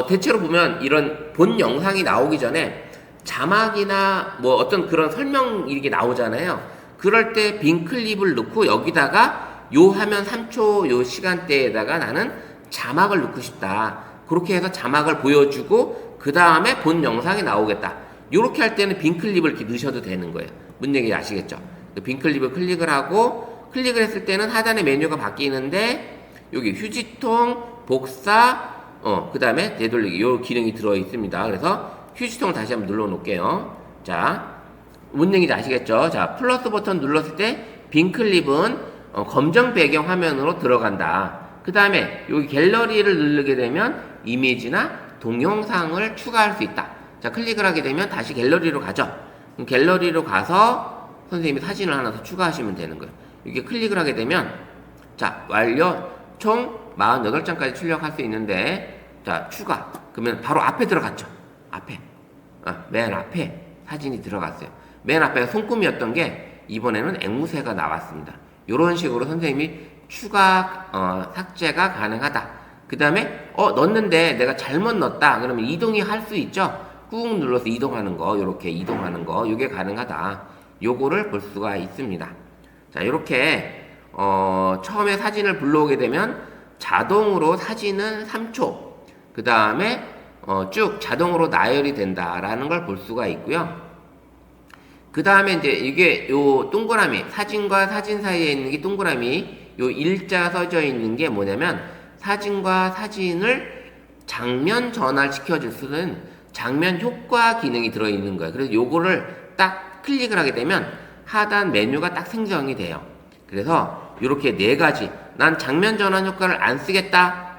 대체로 보면 이런 본 영상이 나오기 전에 자막이나 뭐 어떤 그런 설명 이렇게 나오잖아요. 그럴 때 빈 클립을 넣고 여기다가 요 화면 3초 요 시간대에다가 나는 자막을 넣고 싶다. 그렇게 해서 자막을 보여주고 그 다음에 본 영상이 나오겠다. 이렇게 할 때는 빈 클립을 이렇게 넣으셔도 되는 거예요. 뭔 얘기인지 아시겠죠? 빈 클립을 클릭을 하고 클릭을 했을 때는 하단에 메뉴가 바뀌는데 여기 휴지통, 복사, 그 다음에 되돌리기 요 기능이 들어 있습니다. 그래서 휴지통을 다시 한번 눌러 놓을게요. 자, 뭔 얘기인지 아시겠죠? 자, 플러스 버튼 눌렀을 때 빈 클립은 검정 배경 화면으로 들어간다. 그 다음에 여기 갤러리를 누르게 되면 이미지나 동영상을 추가할 수 있다. 자, 클릭을 하게 되면 다시 갤러리로 가죠. 그럼 갤러리로 가서 선생님이 사진을 하나 더 추가하시면 되는 거예요. 이렇게 클릭을 하게 되면 자, 완료. 총 48장까지 출력할 수 있는데 자, 추가. 그러면 바로 앞에 들어갔죠. 앞에. 맨 앞에 사진이 들어갔어요. 맨 앞에 손금이었던 게 이번에는 앵무새가 나왔습니다. 이런 식으로 선생님이 추가 삭제가 가능하다. 그 다음에 넣었는데 내가 잘못 넣었다. 그러면 이동이 할 수 있죠. 꾹 눌러서 이동하는 거, 요렇게 이동하는 거, 요게 가능하다. 요거를 볼 수가 있습니다. 자, 이렇게 처음에 사진을 불러오게 되면 자동으로 사진은 3초, 그 다음에 쭉 자동으로 나열이 된다라는 걸 볼 수가 있고요. 그 다음에 이제 이게 요 동그라미, 사진과 사진 사이에 있는 게 동그라미, 요 일자 써져 있는 게 뭐냐면 사진과 사진을 장면 전환시켜줄 수 있는 장면 효과 기능이 들어있는 거예요. 그래서 요거를 딱 클릭을 하게 되면 하단 메뉴가 딱 생성이 돼요. 그래서 이렇게 네 가지. 난 장면 전환 효과를 안 쓰겠다.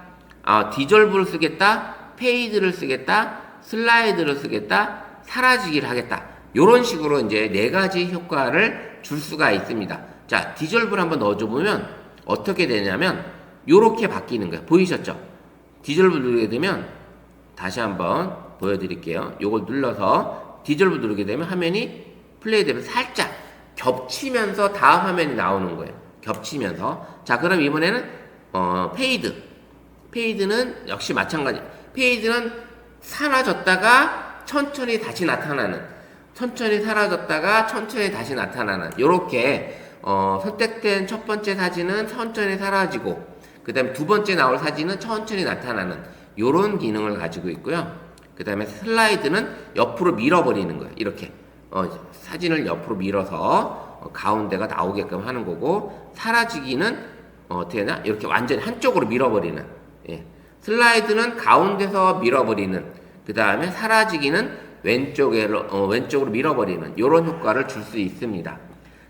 디졸브를 쓰겠다. 페이드를 쓰겠다. 슬라이드를 쓰겠다. 사라지기를 하겠다. 요런 식으로 이제 네 가지 효과를 줄 수가 있습니다. 자, 디졸브를 한번 넣어줘 보면 어떻게 되냐면 요렇게 바뀌는 거예요. 보이셨죠? 디졸브 누르게 되면 다시 한번 보여드릴게요. 요걸 눌러서 디졸브 누르게 되면 화면이 플레이 되면 살짝 겹치면서 다음 화면이 나오는 거예요. 겹치면서. 자, 그럼 이번에는 페이드. 페이드는 역시 마찬가지. 페이드는 사라졌다가 천천히 다시 나타나는, 천천히 사라졌다가 천천히 다시 나타나는, 요렇게 선택된 첫 번째 사진은 천천히 사라지고 그 다음에 두 번째 나올 사진은 천천히 나타나는 요런 기능을 가지고 있고요. 그 다음에 슬라이드는 옆으로 밀어버리는 거예요. 이렇게 사진을 옆으로 밀어서 가운데가 나오게끔 하는 거고, 사라지기는 어떻게 하냐? 이렇게 완전히 한쪽으로 밀어버리는. 예. 슬라이드는 가운데서 밀어버리는. 그 다음에 사라지기는 왼쪽으로 밀어버리는 요런 효과를 줄 수 있습니다.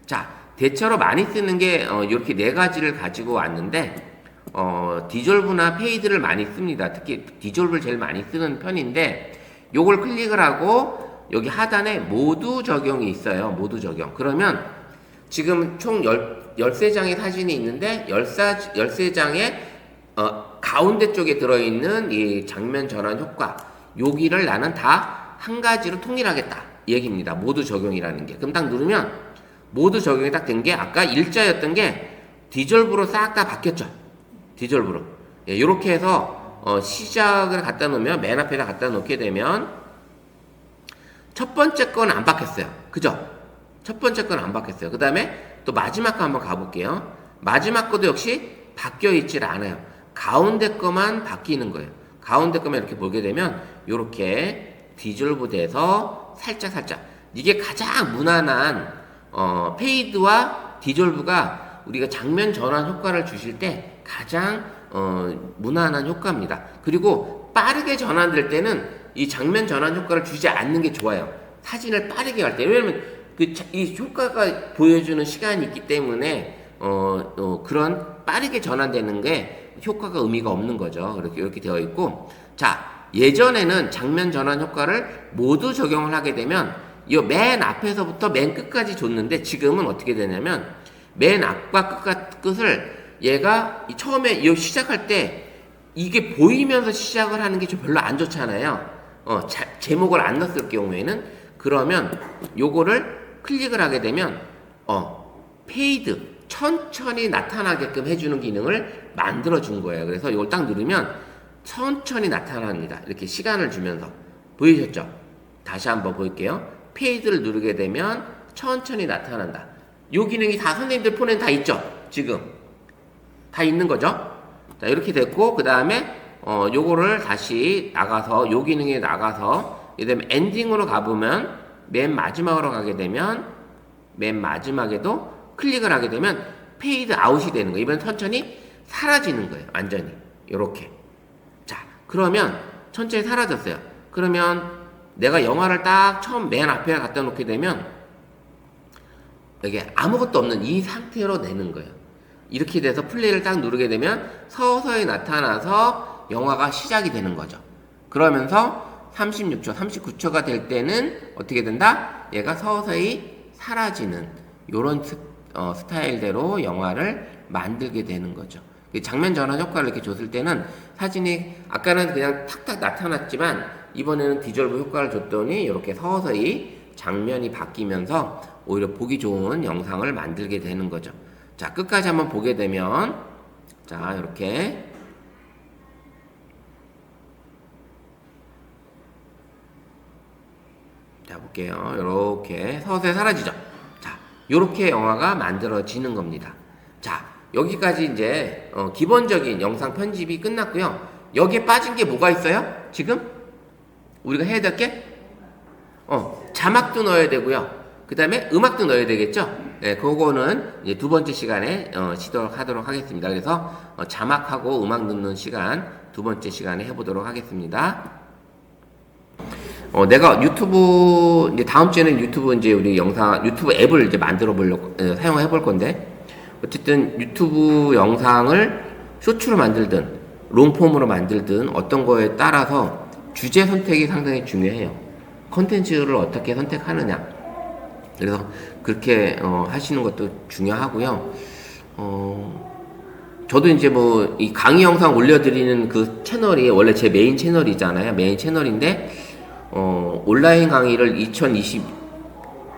자, 대체로 많이 쓰는 게 이렇게 네 가지를 가지고 왔는데 디졸브나 페이드를 많이 씁니다. 특히 디졸브를 제일 많이 쓰는 편인데 요걸 클릭을 하고 여기 하단에 모두 적용이 있어요. 모두 적용. 그러면 지금 총 13장의 사진이 있는데 13장의 가운데 쪽에 들어있는 이 장면 전환 효과, 여기를 나는 다 한 가지로 통일하겠다 이 얘기입니다. 모두 적용이라는 게. 그럼 딱 누르면 모두 적용이 딱 된 게 아까 일자였던 게 디졸브로 싹 다 바뀌었죠. 디졸브로. 예, 이렇게 해서 시작을 갖다 놓으면, 맨 앞에다 갖다 놓게 되면 첫 번째 건 안 바뀌었어요. 그죠? 첫 번째 건 안 바뀌었어요. 그 다음에 또 마지막 거 한번 가볼게요. 마지막 거도 역시 바뀌어 있질 않아요. 가운데 거만 바뀌는 거예요. 가운데 거만 이렇게 보게 되면 이렇게 디졸브 돼서 살짝 이게 가장 무난한 페이드와 디졸브가 우리가 장면 전환 효과를 주실 때 가장 무난한 효과입니다. 그리고 빠르게 전환될 때는 이 장면 전환 효과를 주지 않는 게 좋아요. 사진을 빠르게 갈 때. 왜냐면 이 효과가 보여주는 시간이 있기 때문에 그런 빠르게 전환되는 게 효과가 의미가 없는 거죠. 이렇게 되어 있고, 자, 예전에는 장면 전환 효과를 모두 적용을 하게 되면 이 맨 앞에서부터 맨 끝까지 줬는데 지금은 어떻게 되냐면 맨 앞과 끝을 얘가 처음에 이 시작할 때 이게 보이면서 시작을 하는 게 좀 별로 안 좋잖아요. 제목을 안 넣었을 경우에는. 그러면 요거를 클릭을 하게 되면 페이드, 천천히 나타나게끔 해주는 기능을 만들어 준 거예요. 그래서 이걸 딱 누르면 천천히 나타납니다. 이렇게 시간을 주면서. 보이셨죠? 다시 한번 볼게요. 페이드를 누르게 되면 천천히 나타난다. 요 기능이 다 선생님들 폰엔 다 있죠? 지금 다 있는 거죠? 자, 이렇게 됐고, 그 다음에 요거를 다시 나가서 요 기능에 나가서 그다음에 엔딩으로 가보면 맨 마지막으로 가게 되면 맨 마지막에도 클릭을 하게 되면 페이드 아웃이 되는 거예요. 이번엔 천천히 사라지는 거예요. 완전히 요렇게. 자, 그러면 천천히 사라졌어요. 그러면 내가 영화를 딱 처음 맨 앞에 갖다 놓게 되면 이게 아무것도 없는 이 상태로 내는 거예요. 이렇게 돼서 플레이를 딱 누르게 되면 서서히 나타나서 영화가 시작이 되는 거죠. 그러면서 36초, 39초가 될 때는 어떻게 된다? 얘가 서서히 사라지는 요런 스타일대로 영화를 만들게 되는 거죠. 장면 전환 효과를 이렇게 줬을 때는 사진이 아까는 그냥 탁탁 나타났지만 이번에는 디졸브 효과를 줬더니 이렇게 서서히 장면이 바뀌면서 오히려 보기 좋은 영상을 만들게 되는 거죠. 자, 끝까지 한번 보게 되면 자, 이렇게 자, 볼게요. 이렇게 서서히 사라지죠. 자, 이렇게 영화가 만들어지는 겁니다. 자, 여기까지 이제 기본적인 영상 편집이 끝났고요. 여기에 빠진 게 뭐가 있어요? 지금 우리가 해야 될 게 자막도 넣어야 되고요. 그 다음에 음악도 넣어야 되겠죠? 네, 그거는 이제 두 번째 시간에 시도하도록 하겠습니다. 그래서 자막하고 음악 넣는 시간 두 번째 시간에 해보도록 하겠습니다. 내가 유튜브 이제 다음 주에는 유튜브 이제 우리 영상 유튜브 앱을 이제 만들어 보려고 사용해 볼 건데 어쨌든 유튜브 영상을 쇼츠로 만들든 롱폼으로 만들든 어떤 거에 따라서 주제 선택이 상당히 중요해요. 컨텐츠를 어떻게 선택하느냐. 그래서 그렇게 하시는 것도 중요하고요. 저도 이제 뭐 이 강의 영상 올려드리는 그 채널이 원래 제 메인 채널이잖아요. 메인 채널인데 온라인 강의를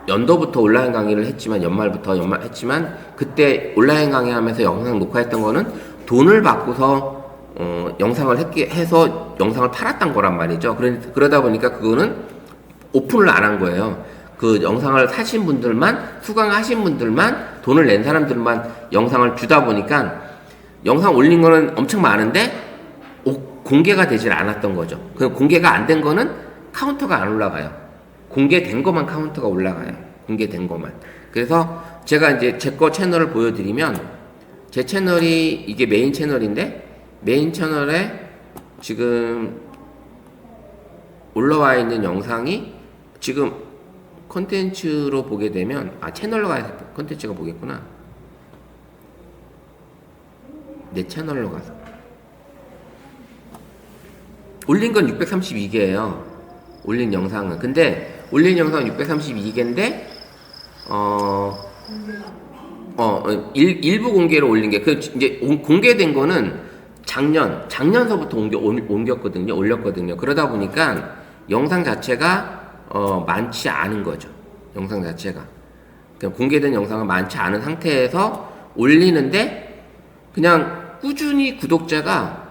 2020년도부터 온라인 강의를 했지만 연말부터 했지만 그때 온라인 강의하면서 영상 녹화했던 거는 돈을 받고서 영상을 해서 영상을 팔았던 거란 말이죠. 그러다 보니까 그거는 오픈을 안 한 거예요. 그 영상을 사신 분들만 수강하신 분들만 돈을 낸 사람들만 영상을 주다 보니까 영상 올린 거는 엄청 많은데 공개가 되질 않았던 거죠. 그 공개가 안 된 거는 카운터가 안 올라가요. 공개된 것만 카운터가 올라가요. 공개된 것만. 그래서 제가 이제 제 거 채널을 보여드리면 제 채널이 이게 메인 채널인데 메인 채널에 지금 올라와 있는 영상이 지금 컨텐츠로 보게 되면 채널로 가서 컨텐츠가 보겠구나. 내 채널로 가서 올린 건 632개예요. 올린 영상은. 근데 올린 영상은 632개인데 일부 공개로 올린 게 이제 공개된 거는 작년서부터 올렸거든요. 그러다 보니까 영상 자체가 많지 않은 거죠. 영상 자체가. 그러니까 공개된 영상은 많지 않은 상태에서 올리는데 그냥 꾸준히 구독자가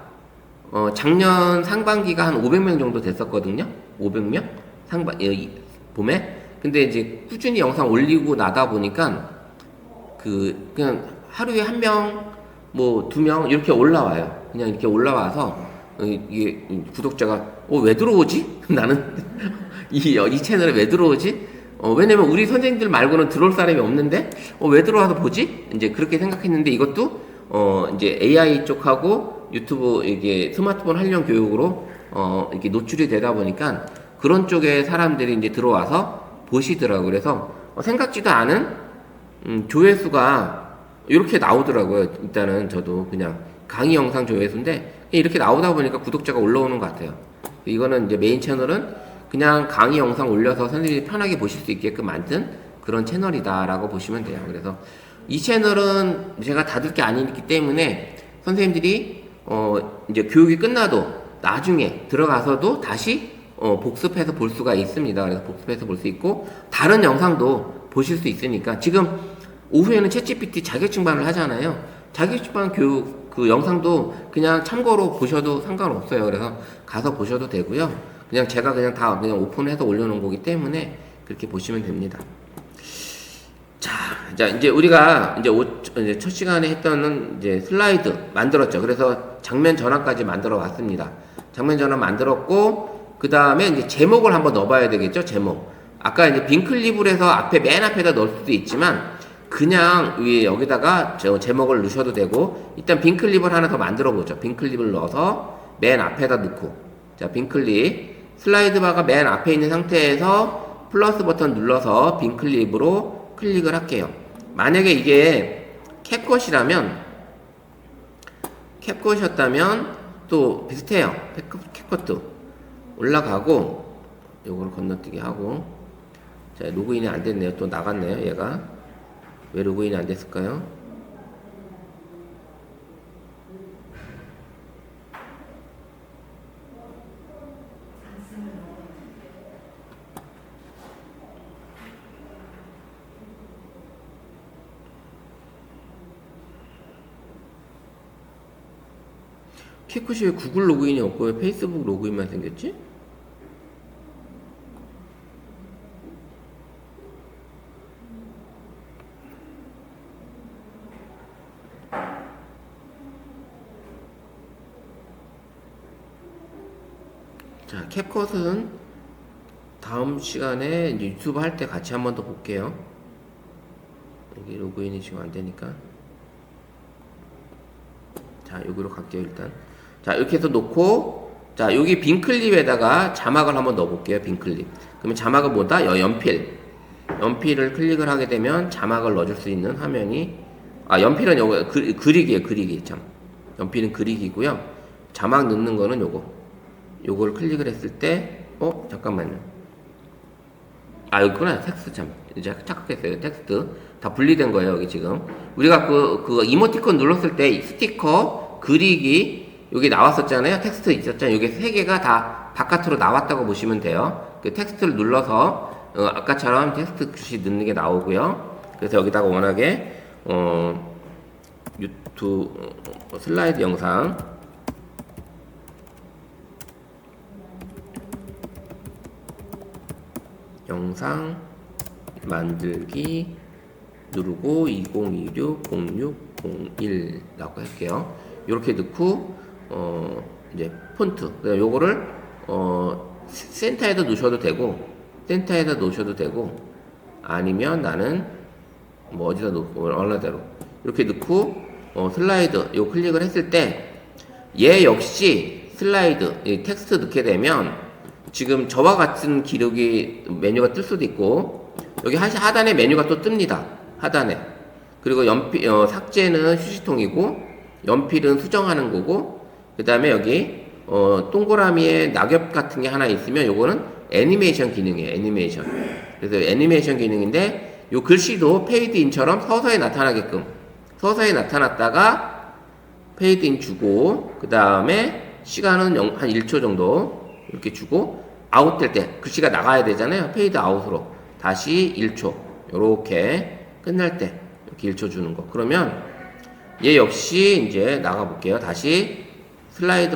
작년 상반기가 한 500명 정도 됐었거든요. 500명? 봄에. 근데 이제 꾸준히 영상 올리고 나다 보니까 그냥 하루에 한 명, 뭐 2명 이렇게 올라와요. 그냥 이렇게 올라와서 이게 구독자가 왜 들어오지? 나는 이 채널에 왜 들어오지? 왜냐면 우리 선생님들 말고는 들어올 사람이 없는데 왜 들어와서 보지? 이제 그렇게 생각했는데 이것도 이제 AI 쪽하고 유튜브 이게 스마트폰 활용 교육으로 이렇게 노출이 되다 보니까 그런 쪽에 사람들이 이제 들어와서 보시더라고요. 그래서 생각지도 않은 조회수가 이렇게 나오더라고요. 일단은 저도 그냥 강의 영상 조회수인데 이렇게 나오다 보니까 구독자가 올라오는 것 같아요. 이거는 이제 메인 채널은 그냥 강의 영상 올려서 선생님이 편하게 보실 수 있게끔 만든 그런 채널이다라고 보시면 돼요. 그래서 이 채널은 제가 닫을 게 아니기 때문에 선생님들이 이제 교육이 끝나도 나중에 들어가서도 다시 복습해서 볼 수가 있습니다. 그래서 복습해서 볼 수 있고 다른 영상도 보실 수 있으니까 지금 오후에는 챗GPT 자격증반을 하잖아요. 자격증반 교육 그 영상도 그냥 참고로 보셔도 상관없어요. 그래서 가서 보셔도 되고요. 그냥 제가 그냥 다 그냥 오픈해서 올려놓은 거기 때문에 그렇게 보시면 됩니다. 자, 이제 우리가 이제 첫 시간에 했던 이제 슬라이드 만들었죠. 그래서 장면 전환까지 만들어 왔습니다. 장면 전환 만들었고, 그 다음에 이제 제목을 한번 넣어봐야 되겠죠. 제목. 아까 이제 빈클립을 해서 맨 앞에다 넣을 수도 있지만, 그냥 위에 여기다가 제목을 넣으셔도 되고, 일단 빈클립을 하나 더 만들어 보죠. 빈클립을 넣어서 맨 앞에다 넣고, 자, 빈클립. 슬라이드 바가 맨 앞에 있는 상태에서 플러스 버튼 눌러서 빈클립으로 클릭을 할게요. 만약에 이게 캡컷이었다면 또 비슷해요. 캡컷도 올라가고 요걸 건너뛰기 하고. 자, 로그인이 안 됐네요. 또 나갔네요. 얘가 왜 로그인이 안 됐을까요? 캡컷이 왜 구글 로그인이 없고 왜 페이스북 로그인만 생겼지? 자, 캡컷은 다음 시간에 이제 유튜브 할 때 같이 한번 더 볼게요. 여기 로그인이 지금 안 되니까. 자, 여기로 갈게요, 일단. 자, 이렇게 해서 놓고, 자, 여기 빈 클립에다가 자막을 한번 넣어 볼게요, 빈 클립. 그러면 자막은 뭐다? 연필. 연필을 클릭을 하게 되면 자막을 넣어줄 수 있는 화면이, 연필은 요거, 그리기예요, 그리기. 참. 연필은 그리기고요. 자막 넣는 거는 요걸 클릭을 했을 때, 잠깐만요. 여기구나. 텍스트 참. 이제 착각했어요. 텍스트. 다 분리된 거예요, 여기 지금. 우리가 그 이모티콘 눌렀을 때 스티커, 그리기, 여기 나왔었잖아요. 텍스트 있었잖아요. 여기 세 개가 다 바깥으로 나왔다고 보시면 돼요. 그 텍스트를 눌러서, 아까처럼 텍스트 글씨 넣는 게 나오고요. 그래서 여기다가 워낙에, 유튜브, 슬라이드 영상 만들기 누르고 2026-0601라고 할게요. 이렇게 넣고 이제 폰트 요거를 센터에다 놓으셔도 되고 아니면 나는 뭐 어디다 놓고 원하대로 이렇게 넣고 슬라이드 요 클릭을 했을 때 얘 역시 슬라이드 이 텍스트 넣게 되면 지금 저와 같은 기록이 메뉴가 뜰 수도 있고 여기 하단에 메뉴가 또 뜹니다. 하단에. 그리고 삭제는 휴지통이고 연필은 수정하는 거고 그 다음에 여기 동그라미에 낙엽 같은 게 하나 있으면 요거는 애니메이션 기능이에요. 애니메이션. 그래서 애니메이션 기능인데 요 글씨도 페이드인처럼 서서히 나타나게끔 서서히 나타났다가 페이드인 주고 그 다음에 시간은 한 1초 정도 이렇게 주고 아웃될 때 글씨가 나가야 되잖아요. 페이드 아웃으로 다시 1초 요렇게 끝날 때 이렇게 1초 주는 거. 그러면 얘 역시 이제 나가 볼게요. 다시 슬라이드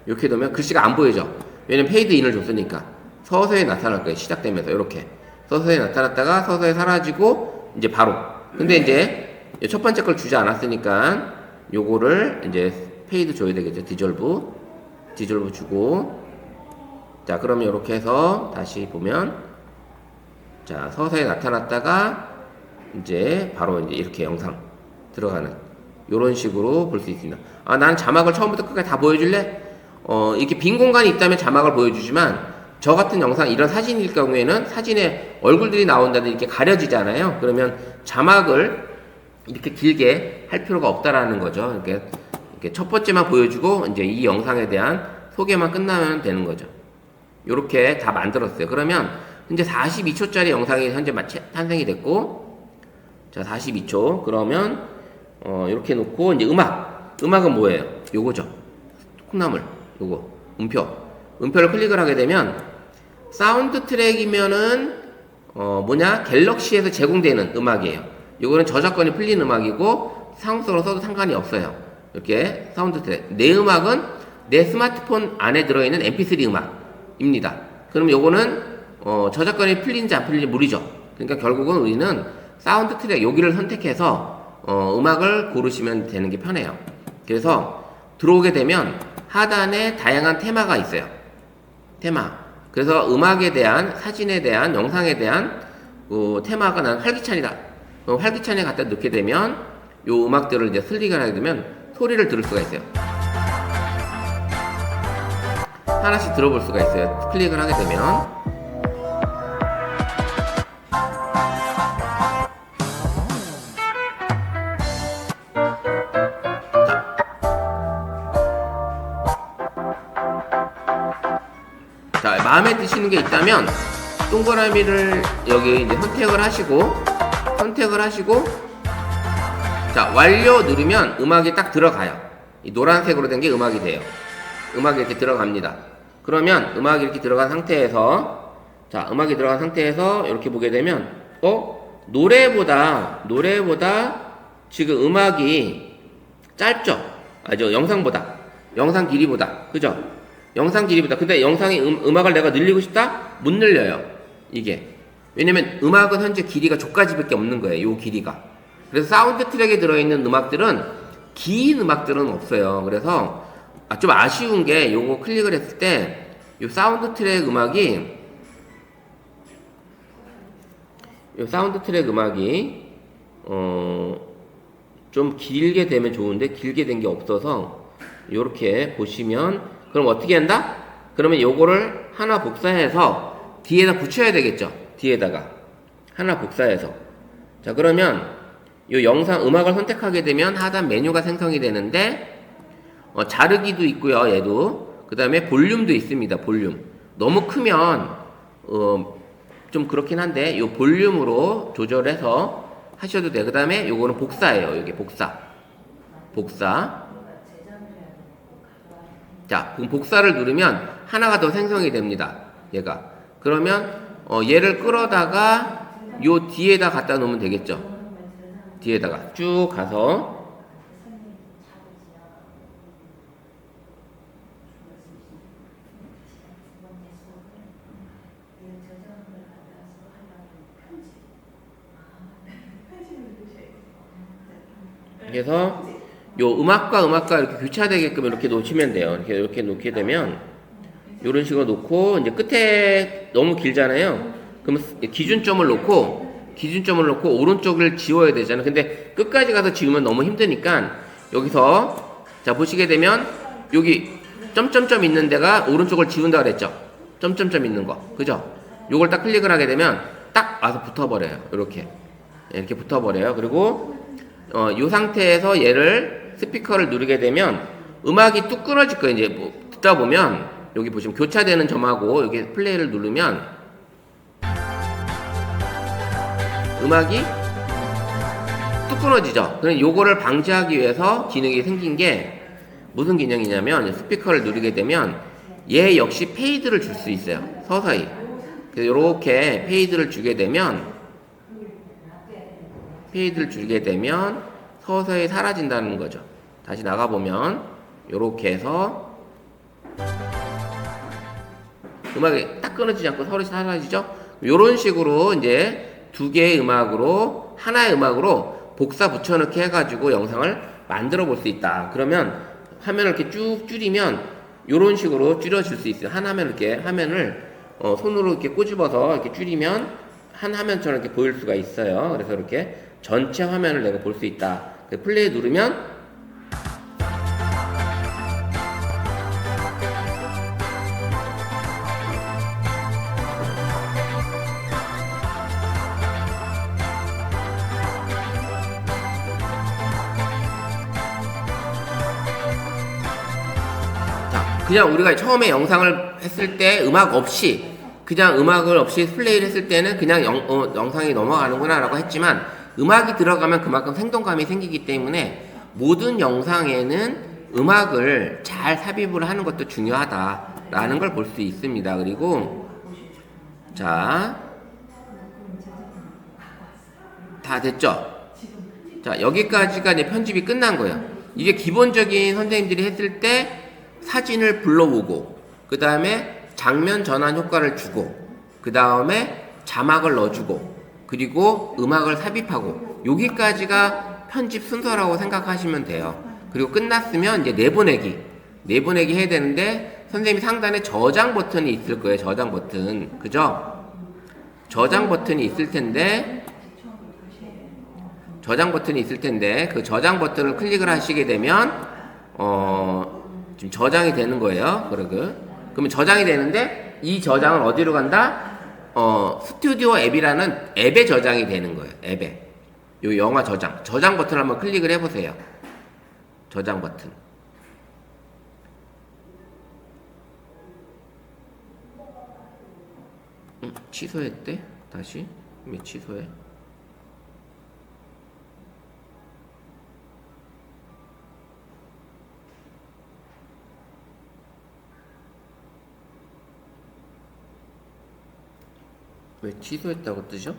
이렇게 되면 글씨가 안 보이죠. 왜냐면 페이드 인을 줬으니까 서서히 나타날 거예요. 시작되면서 이렇게 서서히 나타났다가 서서히 사라지고 이제 바로. 근데 이제 첫 번째 걸 주지 않았으니까 요거를 이제 페이드 줘야 되겠죠. 디졸브 주고 자 그러면 이렇게 해서 다시 보면 자 서서히 나타났다가 이제 바로 이제 이렇게 영상 들어가는 요런 식으로 볼 수 있습니다. 난 자막을 처음부터 끝까지 다 보여줄래? 이렇게 빈 공간이 있다면 자막을 보여주지만 저 같은 영상 이런 사진일 경우에는 사진에 얼굴들이 나온다든지 이렇게 가려지잖아요. 그러면 자막을 이렇게 길게 할 필요가 없다라는 거죠. 이렇게 첫 번째만 보여주고 이제 이 영상에 대한 소개만 끝나면 되는 거죠. 요렇게 다 만들었어요. 그러면 현재 42초짜리 영상이 현재 탄생이 됐고 자 42초 그러면 이렇게 놓고 이제 음악은 뭐예요? 요거죠. 콩나물 요거 음표를 클릭을 하게 되면 사운드 트랙이면은 갤럭시에서 제공되는 음악이에요. 요거는 저작권이 풀린 음악이고 상수로 써도 상관이 없어요. 이렇게 사운드 트랙. 내 음악은 내 스마트폰 안에 들어있는 mp3 음악입니다. 그럼 요거는 저작권이 풀리는지 안 풀리는지 모르죠. 그러니까 결국은 우리는 사운드 트랙 여기를 선택해서 음악을 고르시면 되는 게 편해요. 그래서 들어오게 되면 하단에 다양한 테마가 있어요. 테마. 그래서 음악에 대한, 사진에 대한, 영상에 대한 테마가 난 활기찬이다. 활기찬에 갖다 넣게 되면 요 음악들을 이제 슬릭을 하게 되면 소리를 들을 수가 있어요. 하나씩 들어볼 수가 있어요. 클릭을 하게 되면. 자, 마음에 드시는 게 있다면 동그라미를 여기 이제 선택을 하시고 자, 완료 누르면 음악이 딱 들어가요. 이 노란색으로 된 게 음악이 돼요. 음악이 이렇게 들어갑니다. 그러면 음악이 이렇게 들어간 상태에서 자, 음악이 들어간 상태에서 이렇게 보게 되면 노래보다 지금 음악이 짧죠? 영상보다 영상 길이보다 그죠? 영상 길이보다 근데 영상이 음악을 내가 늘리고 싶다? 못 늘려요. 이게 왜냐면 음악은 현재 길이가 저까지밖에 없는 거예요. 요 길이가. 그래서 사운드 트랙에 들어있는 음악들은 긴 음악들은 없어요. 그래서 좀 아쉬운 게 요거 클릭을 했을 때 요 사운드 트랙 음악이 좀 길게 되면 좋은데 길게 된 게 없어서 요렇게 보시면 그럼 어떻게 한다? 그러면 요거를 하나 복사해서 뒤에다 붙여야 되겠죠. 뒤에다가 하나 복사해서 자 그러면 요 영상 음악을 선택하게 되면 하단 메뉴가 생성이 되는데 자르기도 있고요. 얘도 그 다음에 볼륨도 있습니다. 볼륨 너무 크면 좀 그렇긴 한데 요 볼륨으로 조절해서 하셔도 돼요. 그 다음에 요거는 복사예요. 여기 복사 자 그럼 복사를 누르면 하나가 더 생성이 됩니다. 얘가 그러면 얘를 끌어다가 요 뒤에다 갖다 놓으면 되겠죠. 뒤에다가 쭉 가서 그래서 요 음악과 이렇게 교차되게끔 이렇게 놓치면 돼요. 이렇게 놓게 되면 이런 식으로 놓고 이제 끝에 너무 길잖아요. 그럼 기준점을 놓고 오른쪽을 지워야 되잖아요. 근데 끝까지 가서 지우면 너무 힘드니까 여기서 자 보시게 되면 여기 점점점 있는 데가 오른쪽을 지운다 그랬죠. 점점점 있는 거 그죠? 요걸 딱 클릭을 하게 되면 딱 와서 붙어버려요. 이렇게 붙어버려요. 그리고 이 상태에서 얘를 스피커를 누르게 되면 음악이 뚝 끊어질 거예요. 이제 뭐 듣다 보면 여기 보시면 교차되는 점하고 여기 플레이를 누르면 음악이 뚝 끊어지죠. 그럼 요거를 방지하기 위해서 기능이 생긴 게 무슨 기능이냐면 스피커를 누르게 되면 얘 역시 페이드를 줄 수 있어요. 서서히. 그래서 요렇게 페이드를 주게 되면 서서히 사라진다는 거죠. 다시 나가보면 요렇게 해서 음악이 딱 끊어지지 않고 서로 사라지죠. 요런 식으로 이제 두 개의 음악으로 하나의 음악으로 복사 붙여넣기 해가지고 영상을 만들어 볼 수 있다. 그러면 화면을 이렇게 쭉 줄이면 요런 식으로 줄여질 수 있어요. 한 화면 이렇게 화면을 손으로 이렇게 꼬집어서 이렇게 줄이면 한 화면처럼 이렇게 보일 수가 있어요. 그래서 이렇게 전체 화면을 내가 볼 수 있다. 플레이 누르면 자, 그냥 우리가 처음에 영상을 했을 때 음악 없이 그냥 음악을 없이 플레이를 했을 때는 그냥 영상이 넘어가는구나 라고 했지만 음악이 들어가면 그만큼 생동감이 생기기 때문에 모든 영상에는 음악을 잘 삽입을 하는 것도 중요하다라는 걸 볼 수 있습니다. 그리고 자, 다 됐죠? 자, 여기까지가 이제 편집이 끝난 거예요. 이게 기본적인 선생님들이 했을 때 사진을 불러오고 그 다음에 장면 전환 효과를 주고 그 다음에 자막을 넣어주고 그리고 음악을 삽입하고 여기까지가 편집 순서라고 생각하시면 돼요. 그리고 끝났으면 이제 내보내기 해야 되는데 선생님이 상단에 저장 버튼이 있을 거예요. 저장 버튼. 그죠? 저장 버튼이 있을 텐데 그 저장 버튼을 클릭을 하시게 되면 지금 저장이 되는 거예요. 그러면 저장이 되는데 이 저장은 어디로 간다? 스튜디오 앱이라는 앱에 저장이 되는 거예요. 앱에. 요 영화 저장 버튼을 한번 클릭을 해보세요. 저장 버튼. 취소했대? 다시? 왜 취소해? 왜 취소했다고 뜨죠?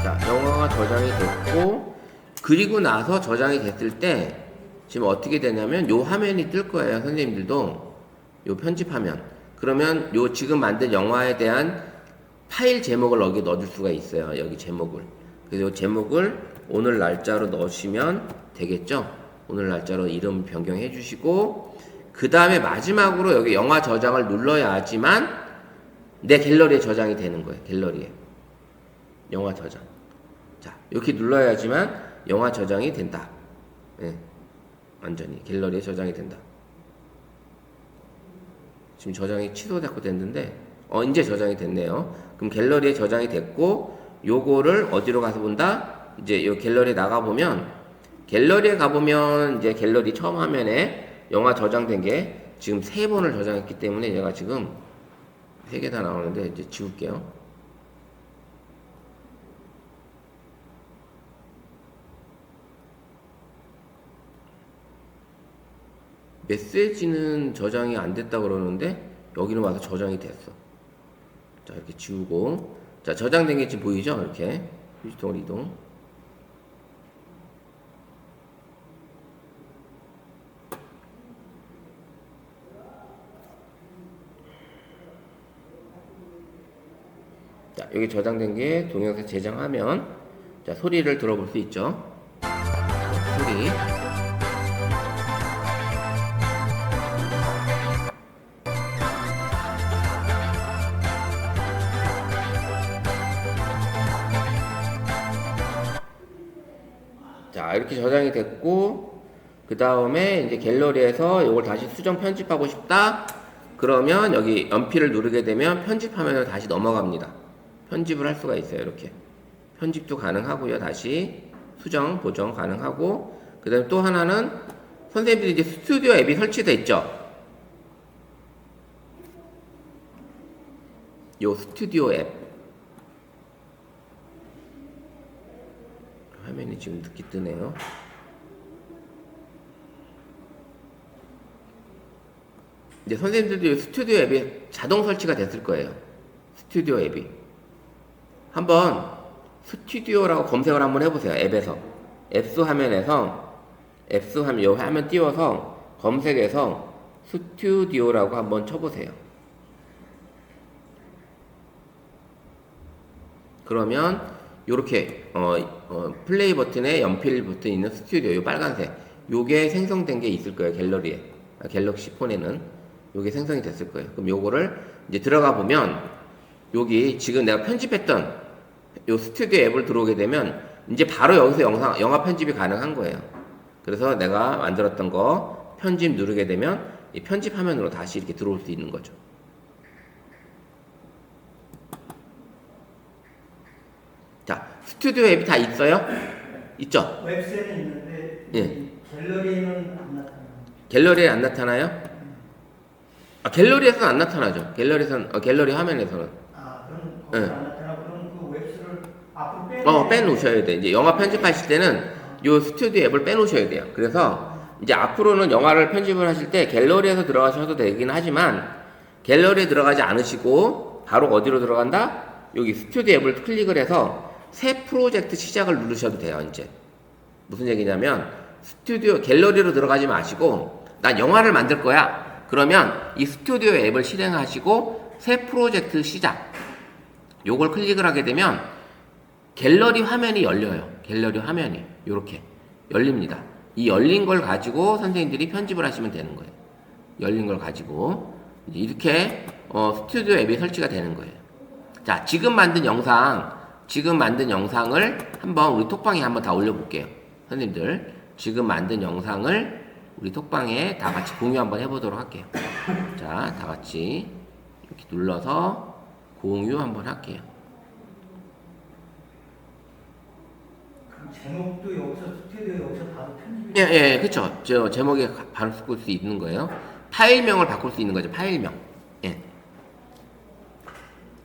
자, 영화가 저장이 됐고 그리고 나서 저장이 됐을 때 지금 어떻게 되냐면 요 화면이 뜰 거예요. 선생님들도 요 편집하면 그러면 요 지금 만든 영화에 대한 파일 제목을 여기 넣어줄 수가 있어요. 여기 제목을. 그래서 요 제목을 오늘 날짜로 넣으시면 되겠죠. 오늘 날짜로 이름 변경해 주시고 그 다음에 마지막으로 여기 영화 저장을 눌러야지만 내 갤러리에 저장이 되는 거예요. 갤러리에 영화 저장. 자, 이렇게 눌러야지만 영화 저장이 된다. 예, 완전히 갤러리에 저장이 된다. 지금 저장이 취소되고 됐는데 이제 저장이 됐네요. 그럼 갤러리에 저장이 됐고 요거를 어디로 가서 본다? 이제 요 갤러리에 나가보면 갤러리에 가보면 이제 갤러리 처음 화면에 영화 저장된 게 지금 3번을 저장했기 때문에 얘가 지금 3개 다 나오는데 이제 지울게요. 메시지는 저장이 안 됐다 그러는데 여기는 와서 저장이 됐어. 자, 이렇게 지우고 자, 저장된 게 지금 보이죠? 이렇게 휴지통을 이동. 자, 여기 저장된 게 동영상 제작하면 자, 소리를 들어볼 수 있죠? 소리. 자, 이렇게 저장이 됐고 그 다음에 이제 갤러리에서 이걸 다시 수정 편집하고 싶다 그러면 여기 연필을 누르게 되면 편집 화면으로 다시 넘어갑니다. 편집을 할 수가 있어요. 이렇게 편집도 가능하고요. 다시 수정 보정 가능하고 그 다음에 또 하나는 선생님들이 이제 스튜디오 앱이 설치되어 있죠. 요 스튜디오 앱 화면이 지금 늦게 뜨네요. 이제 선생님들도 스튜디오 앱이 자동 설치가 됐을 거예요. 스튜디오 앱이. 한번 스튜디오라고 검색을 한번 해보세요. 앱에서. 앱스 화면에서 앱스 화면, 요 화면 띄워서 검색해서 스튜디오라고 한번 쳐보세요. 그러면 요렇게 플레이 버튼에 연필 버튼 있는 스튜디오 요 빨간색 요게 생성된 게 있을 거예요. 갤러리에 갤럭시 폰에는 요게 생성이 됐을 거예요. 그럼 요거를 이제 들어가 보면 여기 지금 내가 편집했던 요 스튜디오 앱을 들어오게 되면 이제 바로 여기서 영화 편집이 가능한 거예요. 그래서 내가 만들었던 거 편집 누르게 되면 이 편집 화면으로 다시 이렇게 들어올 수 있는 거죠. 자, 스튜디오 앱이 다 있어요? 있죠? 웹셀은 있는데 예. 이 갤러리에는 안 나타나요. 갤러리에 안 나타나요? 아, 갤러리에서는 안 나타나죠. 갤러리 화면에서는. 아, 그럼 거기 예. 안 나타나고 그럼 그 웹셀을 앞으로 빼놓으셔야 돼. 이제 영화 편집하실 때는 요 스튜디오 앱을 빼놓으셔야 돼요. 그래서 이제 앞으로는 영화를 편집을 하실 때 갤러리에서 들어가셔도 되긴 하지만 갤러리에 들어가지 않으시고 바로 어디로 들어간다? 여기 스튜디오 앱을 클릭을 해서 새 프로젝트 시작을 누르셔도 돼요. 이제 무슨 얘기냐면 스튜디오 갤러리로 들어가지 마시고 난 영화를 만들 거야. 그러면 이 스튜디오 앱을 실행하시고 새 프로젝트 시작 요걸 클릭을 하게 되면 갤러리 화면이 열려요. 갤러리 화면이 이렇게 열립니다. 이 열린 걸 가지고 선생님들이 편집을 하시면 되는 거예요. 열린 걸 가지고 이렇게 스튜디오 앱이 설치가 되는 거예요. 자, 지금 만든 영상을 한번 우리 톡방에 한번 다 올려볼게요. 선생님들 지금 만든 영상을 우리 톡방에 다 같이 공유 한번 해보도록 할게요. 자, 다 같이 이렇게 눌러서 공유 한번 할게요. 그럼 제목도 여기서 스튜디오 여기서 바로 편집이 예, 그쵸. 저 제목에 바꿀 수 있는 거예요. 파일명을 바꿀 수 있는 거죠. 파일명. 예.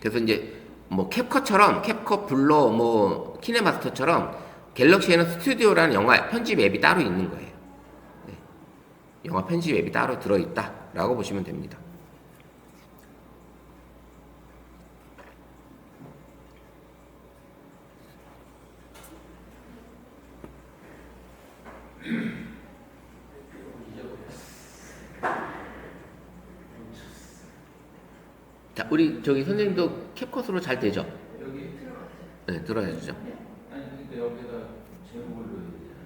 그래서 이제 뭐 캡컷처럼 캡컷 블러 뭐 키네마스터처럼 갤럭시에는 스튜디오라는 영화 편집 앱이 따로 있는 거예요. 네. 영화 편집 앱이 따로 들어있다라고 보시면 됩니다. 자, 우리 저기 선생님도 캡컷으로 잘 되죠? 여기 네, 들어야죠. 아니 그러니까 여기다 제목을 넣어야 되잖아.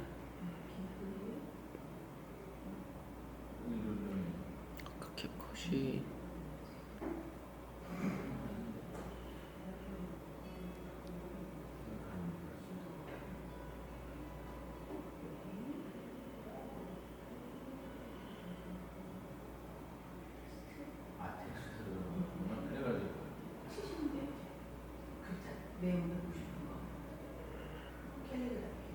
아까 캡컷이 아 텍스트로 그래가지고 내용을 보고 싶은 거. 캘리그라피.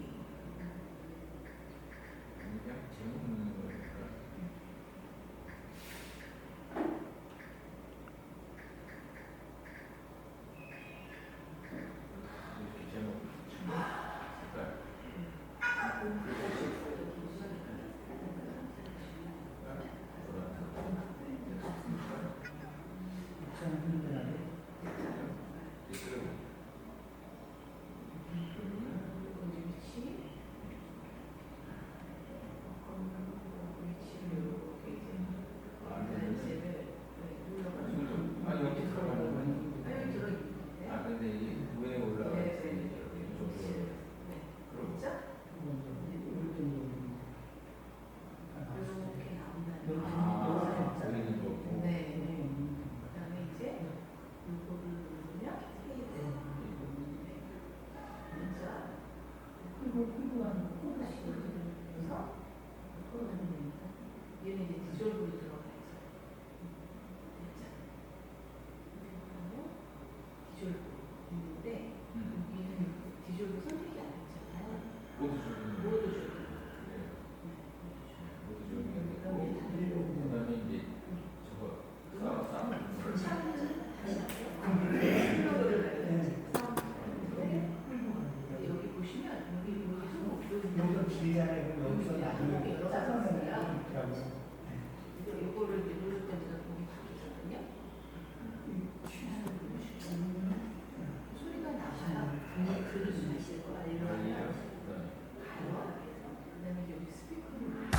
그냥 제목 넣는 거니까. 이렇게 제목 색깔. 아 여기 들어가는 거니? 아 근데 이게 위에 올라가 있으니 이쪽으로. 그럼 아 보이는 거고. 그다음에 이제 이거를 누르면 페이지. 진짜 그래서 얘는 이제 디졸브로 들어가야죠. 디졸브 있는데 여기는 디졸브 선택이 안 됐잖아요. 모두 좀. 모두 줘. 그다음에 이제 저거 싸움 여기 보시면 여기 여기서 길잖아요. 그럼 여기서 나중에 여러 가지가 있어요. 있더라고요. 요거를 이제 누를 때마다 보기 바뀌거든요. 소리가 나와요. 글을 하실 거야. 이러면 가요. 그다음에 여기 스피커를 한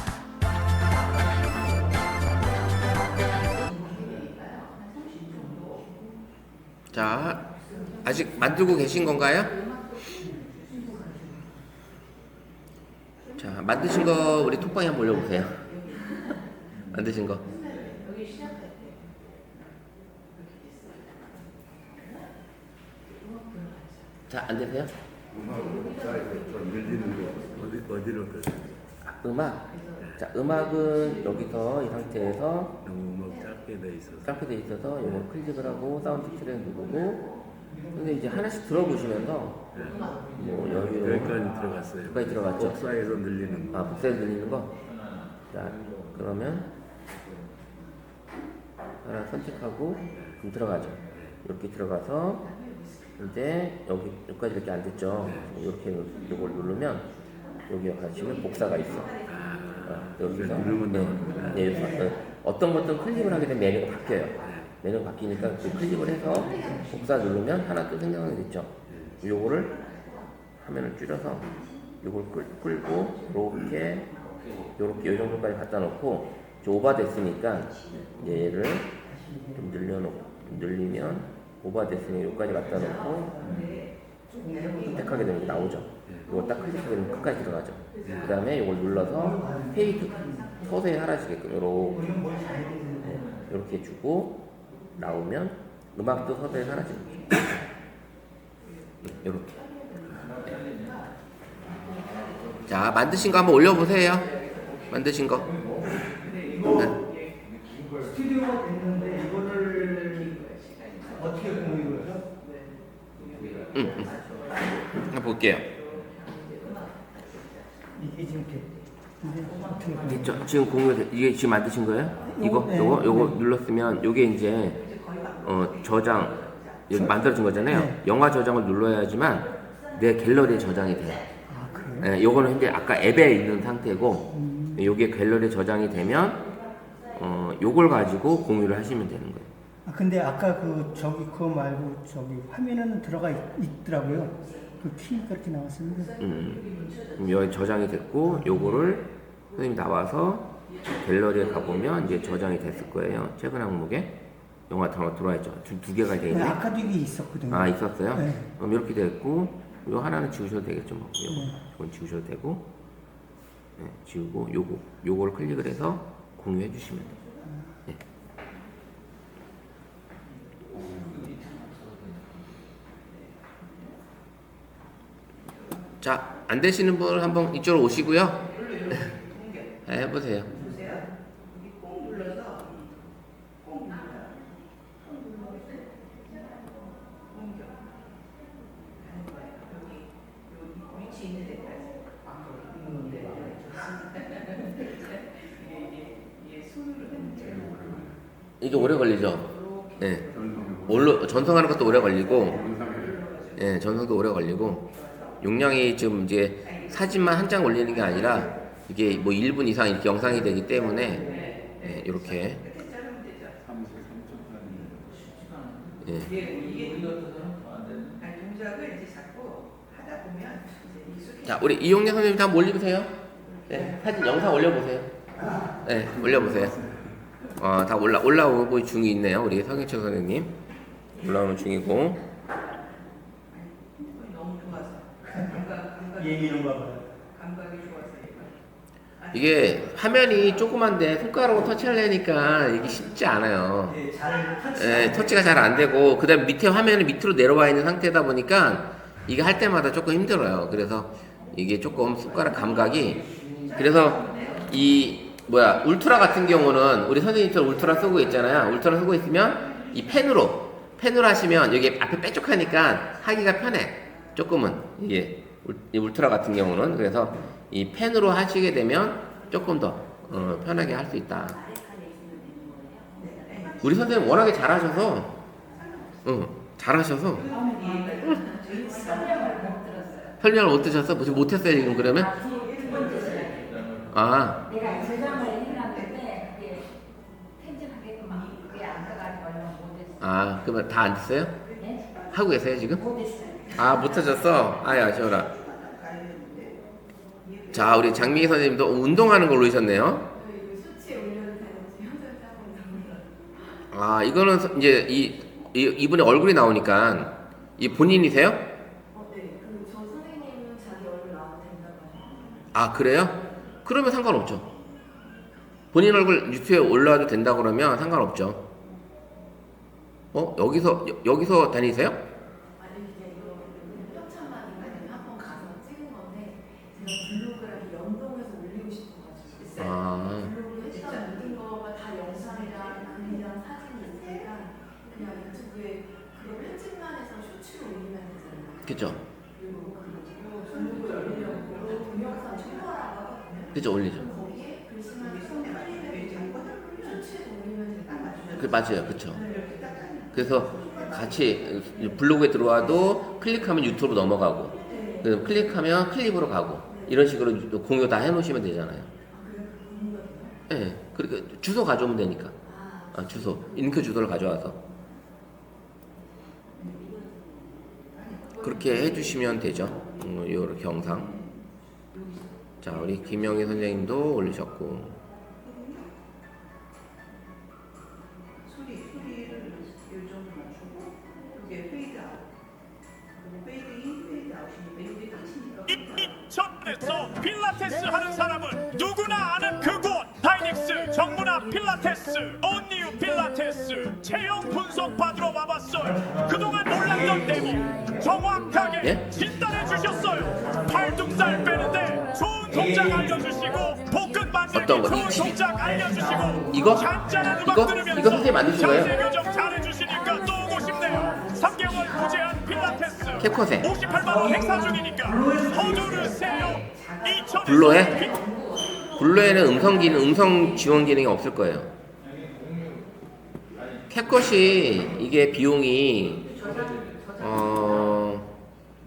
30 정도. 자, 아직 만들고 계신 건가요? 자, 만드신 거 우리 톡방에 한번 올려보세요. 만드신 거. 여기 시작할 때 이렇게 됐어요. 음악 들어가죠. 자, 안 되세요? 어디로 그 음악. 자, 음악은 여기서 이 상태에서 너무 막 짧게 돼 있어서 짧게 돼 있어서 이거 클릭을 하고 사운드 트랙 누르고 근데 이제 하나씩 들어보시면서 네. 뭐 여유 여기까지 들어갔어요. 여기까지 들어갔죠? 복사해서 늘리는 거. 아 복사해 드리는 거. 자 그러면 하나 선택하고 그럼 들어가죠. 이렇게 들어가서 이제 여기까지 이렇게 안 됐죠. 이렇게 이걸 누르면 여기 가시면 복사가 있어. 여기서 누르면 어떤 것들은 클릭을 하게 되면 메뉴가 바뀌어요. 메뉴가 바뀌니까 그 클릭을 해서 복사 누르면 하나 또 생성이 됐죠. 요거를 화면을 줄여서 요걸 끌고 요렇게 요 정도까지 갖다 놓고 오버됐으니까 얘를 좀 늘리면 오버됐으니 여기까지 갖다 놓고 선택하게 되면 나오죠. 이거 딱 클릭하게 되면 끝까지 들어가죠. 그 다음에 이걸 눌러서 페이지 서서히 사라지게끔 이렇게 해주고 나오면 음악도 서서히 사라지고 이렇게. 자 만드신 거 한번 올려보세요. 만드신 거. 네. 스튜디오가 됐는데 이거를 어떻게 공유를 해요? 한번 볼게요. 이게 지금 됐죠? 지금 이게 지금 만드신 거예요? 이거? 네. 요거 눌렀으면 요게 이제 저장 여기 만들어진 거잖아요. 네. 영화 저장을 눌러야지만 내 갤러리에 저장이 돼요. 아 그래요? 네, 요거는 현재 아까 앱에 있는 상태고 요게 갤러리에 저장이 되면 요걸 가지고 공유를 하시면 되는 거예요. 아 근데 아까 그거 말고 화면에는 들어가 있더라고요. 그 키 그렇게 나왔었는데. 그럼 여기 저장이 됐고 요거를 선생님이 나와서 갤러리에 가보면 이제 저장이 됐을 거예요. 최근 항목에 영화 들어와 있죠. 두 개가 돼 네, 있네. 아까도 이게 있었거든요. 아 있었어요? 네. 그럼 이렇게 됐고 요 하나는 지우셔도 되겠죠. 뭐 이건 지우셔도 되고 지우고 요거를 클릭을 해서 공유해 주시면 돼요. 네. 자, 안 되시는 분 한번 이쪽으로 오시고요. 네, 해보세요. 보세요. 여기 꼭 눌러서 꼭 눌러요. 꼭 눌러서 옮겨 하는 거예요. 여기 위치 있는 데까지. 이게 손으로 하는 거예요. 이게 오래 걸리죠. 네. 전송하는 것도 오래 걸리고, 예, 전송도 오래 걸리고, 용량이 지금 이제 사진만 한 장 올리는 게 아니라 이게 뭐 1분 이상 이렇게 영상이 되기 때문에 예, 이렇게 예. 이게 동작을 이제 자꾸 하다 보면 이제 익숙해져요. 자, 우리 이용래 선생님 다 한번 올려보세요. 네, 사진 영상 올려보세요. 네, 올려보세요. 다 올라오고 중이 있네요. 우리 서경철 선생님 올라오는 중이고. 너무 좋아서 예민한가 봐요. 감각이 좋아서 얘가. 이게 화면이 조그만데 손가락으로 터치하려니까 이게 쉽지 않아요. 예, 잘 터치. 예, 터치가 잘 안 되고 그다음 밑에 화면이 밑으로 내려와 있는 상태다 보니까 이게 할 때마다 조금 힘들어요. 그래서 이게 조금 손가락 감각이 그래서 울트라 같은 경우는 우리 선생님처럼 울트라 쓰고 있잖아요. 울트라 쓰고 있으면 이 펜으로 하시면 여기 앞에 뾰족하니까 하기가 편해. 조금은 이게 이 울트라 같은 경우는 그래서 이 펜으로 하시게 되면 조금 더 편하게 할 수 있다. 우리 선생님 워낙에 잘하셔서 설명을 못 드셨어? 무슨 못했어요 지금 그러면? 아 내가 저장을 해놨는데 그게 편집하게끔 그게 안 돼가지고 얼마 못했어요. 그러면 다 안 됐어요? 네? 하고 계세요 지금? 못했어요. 못하셨어? 아야 아쉬워라. 자 우리 장미희 선생님도 운동하는 걸 올리셨네요. 수치에 올려도 되는지 현장 따고 이거는 이제 이분의 얼굴이 나오니까 이 본인이세요? 네, 저 선생님은 자기 얼굴 나와도 된다고 하요. 그래요? 그러면 상관없죠. 본인 얼굴 유튜브에 올라와도 된다 그러면 상관없죠. 여기서 다니세요? 아니 그냥 이거 협찬만인가 한번 가서 찍은 건데 제가 블로그랑 연동해서 올리고 싶어가지고 블로그에 진짜 모든 거가 다 영상이랑 글이랑 사진이 있으니까 그냥 유튜브에 그거 편집만 해서 쇼츠 그죠? 그리고 블로그에 올리려고 동영상 첨부하라고 하거든요. 그죠? 올리죠. 그럼 거기에 글씨만 손에 풀리면 수치 올리면 되는 그 맞아요, 그쵸? 그래서 같이 블로그에 들어와도 클릭하면 유튜브 넘어가고, 그 클릭하면 클립으로 가고 이런 식으로 공유 다 해놓으시면 되잖아요. 예, 네, 그러니까 주소 가져오면 되니까. 주소, 링크 주소를 가져와서 그렇게 해주시면 되죠. 이렇게 영상. 자, 우리 김영희 선생님도 올리셨고. 소리를 요정 맞추고 이게 페이드 아웃 그리고 페이드 인, 페이드 아웃이니까 이게 끝이니까 인천에서 필라테스 하는 사람은 누구나 아는 그곳 다이닉스 정문화 필라테스 온리유 필라테스 체형 분석 받으러 와봤어요. 그동안 몰랐던 내용 정확하게 예? 진단해 주셨어요. 팔뚝살 빼는데 좋은 동작 알려주시고 복근 만들기 어떤 거? 좋은 이 TV? 동작 알려주시고 이거? 잔잔한 음악 이거? 들으면서 이거 선생님 만드신 거예요? 자세 교정 잘해주시니까 또 오고 싶네요. 3개월 무제한 필라테스 캡컷에 58만 원 행사 중이니까 서두르세요. 블로에? 블로에는 음성 지원 기능이 없을 거예요. 캡컷이 이게 비용이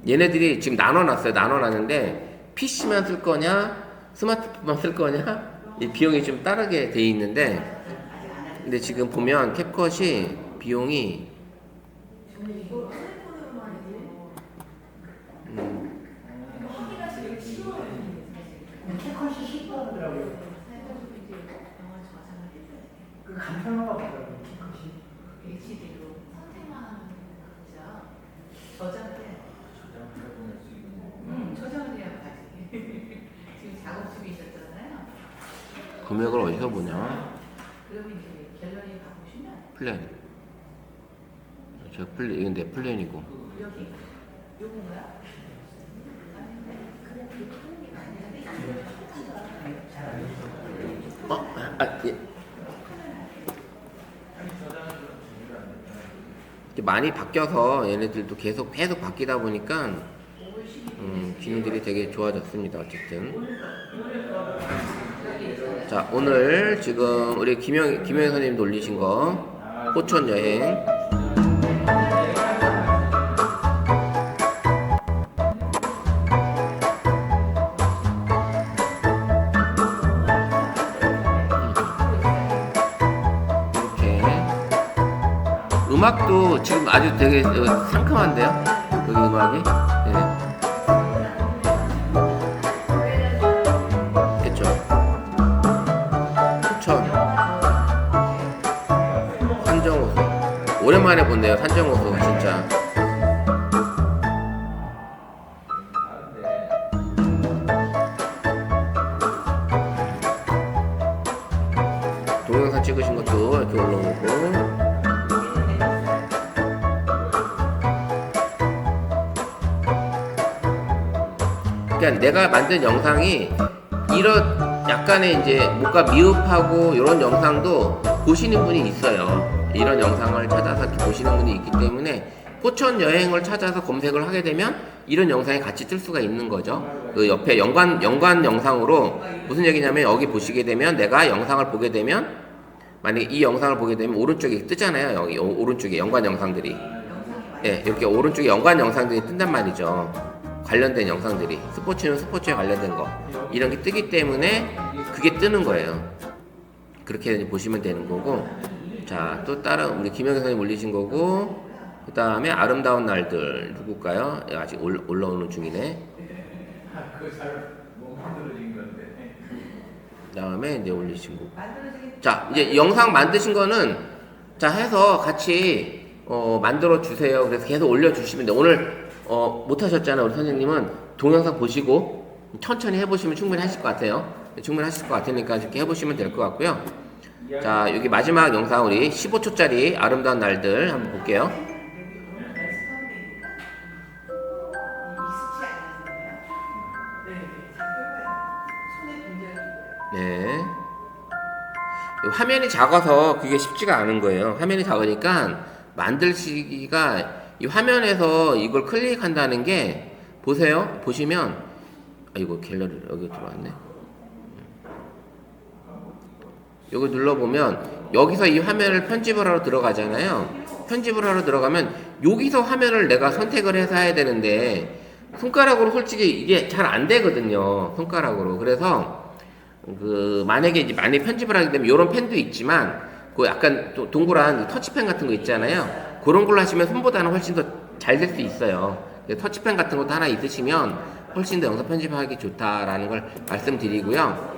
얘네들이 지금 나눠놨는데 PC만 쓸 거냐 스마트폰만 쓸 거냐 이 비용이 좀 다르게 돼 있는데, 근데 지금 보면 캡컷이 비용이 캡컷이 쉽더라고요. 그 간편화가 없더라고요. 캡컷이. HD로 선택만 하면 되죠. 저장을 해요. 저장을 해야 가지. 지금 작업 중이셨잖아요. 금액을 어디서 보냐? 그러면 이제 갤러리 가보시면 플랜. 저 플랜, 이건 내 플랜이고. 여기 요건가요? 예. 이렇게 많이 바뀌어서 얘네들도 계속 바뀌다 보니까 기능들이 되게 좋아졌습니다. 어쨌든 자, 오늘 지금 우리 김영희 선생님도 올리신 거 포천 여행 음악도 지금 아주 되게 상큼한데요? 여기 음악이? 네. 그쵸? 추천. 산정호수. 오랜만에 본대요, 산정호수, 진짜. 동영상 찍으신 것도 이렇게 올라오고. 그러니까 내가 만든 영상이 이런 약간의 이제 뭔가 미흡하고 이런 영상도 보시는 분이 있어요. 이런 영상을 찾아서 이렇게 보시는 분이 있기 때문에 포천 여행을 찾아서 검색을 하게 되면 이런 영상이 같이 뜰 수가 있는 거죠. 그 옆에 연관 영상으로 무슨 얘기냐면 여기 보시게 되면 내가 영상을 보게 되면 만약에 이 영상을 보게 되면 오른쪽에 뜨잖아요. 여기 오른쪽에 연관 영상들이. 예, 이렇게 오른쪽에 연관 영상들이 뜬단 말이죠. 관련된 영상들이 스포츠는 스포츠에 관련된 거 이런 게 뜨기 때문에 그게 뜨는 거예요. 그렇게 보시면 되는 거고, 자, 또 다른 우리 김영희 선생님 올리신 거고, 그 다음에 아름다운 날들 누굴까요? 아직 올라오는 중이네. 그거 잘못 만들어진 건데. 그 다음에 이제 올리신 거고, 자, 이제 영상 만드신 거는 자 해서 같이 만들어 주세요. 그래서 계속 올려주시면 돼. 오늘 못 하셨잖아요. 우리 선생님은 동영상 보시고 천천히 해보시면 충분히 하실 것 같아요. 충분히 하실 것 같으니까 이렇게 해보시면 될 것 같고요. 자, 여기 마지막 영상 우리 15초짜리 아름다운 날들 한번 볼게요. 네. 화면이 작아서 그게 쉽지가 않은 거예요. 화면이 작으니까 만들기가 이 화면에서 이걸 클릭한다는 게 보세요. 보시면 이거 갤러리 여기 들어왔네. 여기 눌러보면 여기서 이 화면을 편집을 하러 들어가잖아요. 편집을 하러 들어가면 여기서 화면을 내가 선택을 해서 해야 되는데 손가락으로 솔직히 이게 잘 안 되거든요. 손가락으로. 그래서 만약에 이제 많이 편집을 하게 되면 이런 펜도 있지만 그 약간 또 동그란 터치펜 같은 거 있잖아요. 그런 걸로 하시면 손보다는 훨씬 더 잘 될 수 있어요. 터치펜 같은 것도 하나 있으시면 훨씬 더 영상 편집하기 좋다라는 걸 말씀드리고요.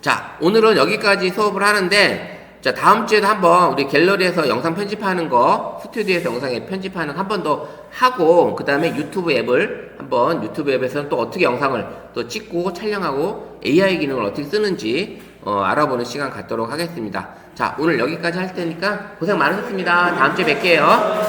자, 오늘은 여기까지 수업을 하는데, 자, 다음 주에도 한번 우리 갤러리에서 영상 편집하는 거, 스튜디오에서 영상 편집하는 거 한 번 더 하고, 그 다음에 유튜브 앱을 한번, 유튜브 앱에서는 또 어떻게 영상을 또 찍고 촬영하고 AI 기능을 어떻게 쓰는지 알아보는 시간 갖도록 하겠습니다. 자, 오늘 여기까지 할 테니까 고생 많으셨습니다. 다음 주에 뵐게요.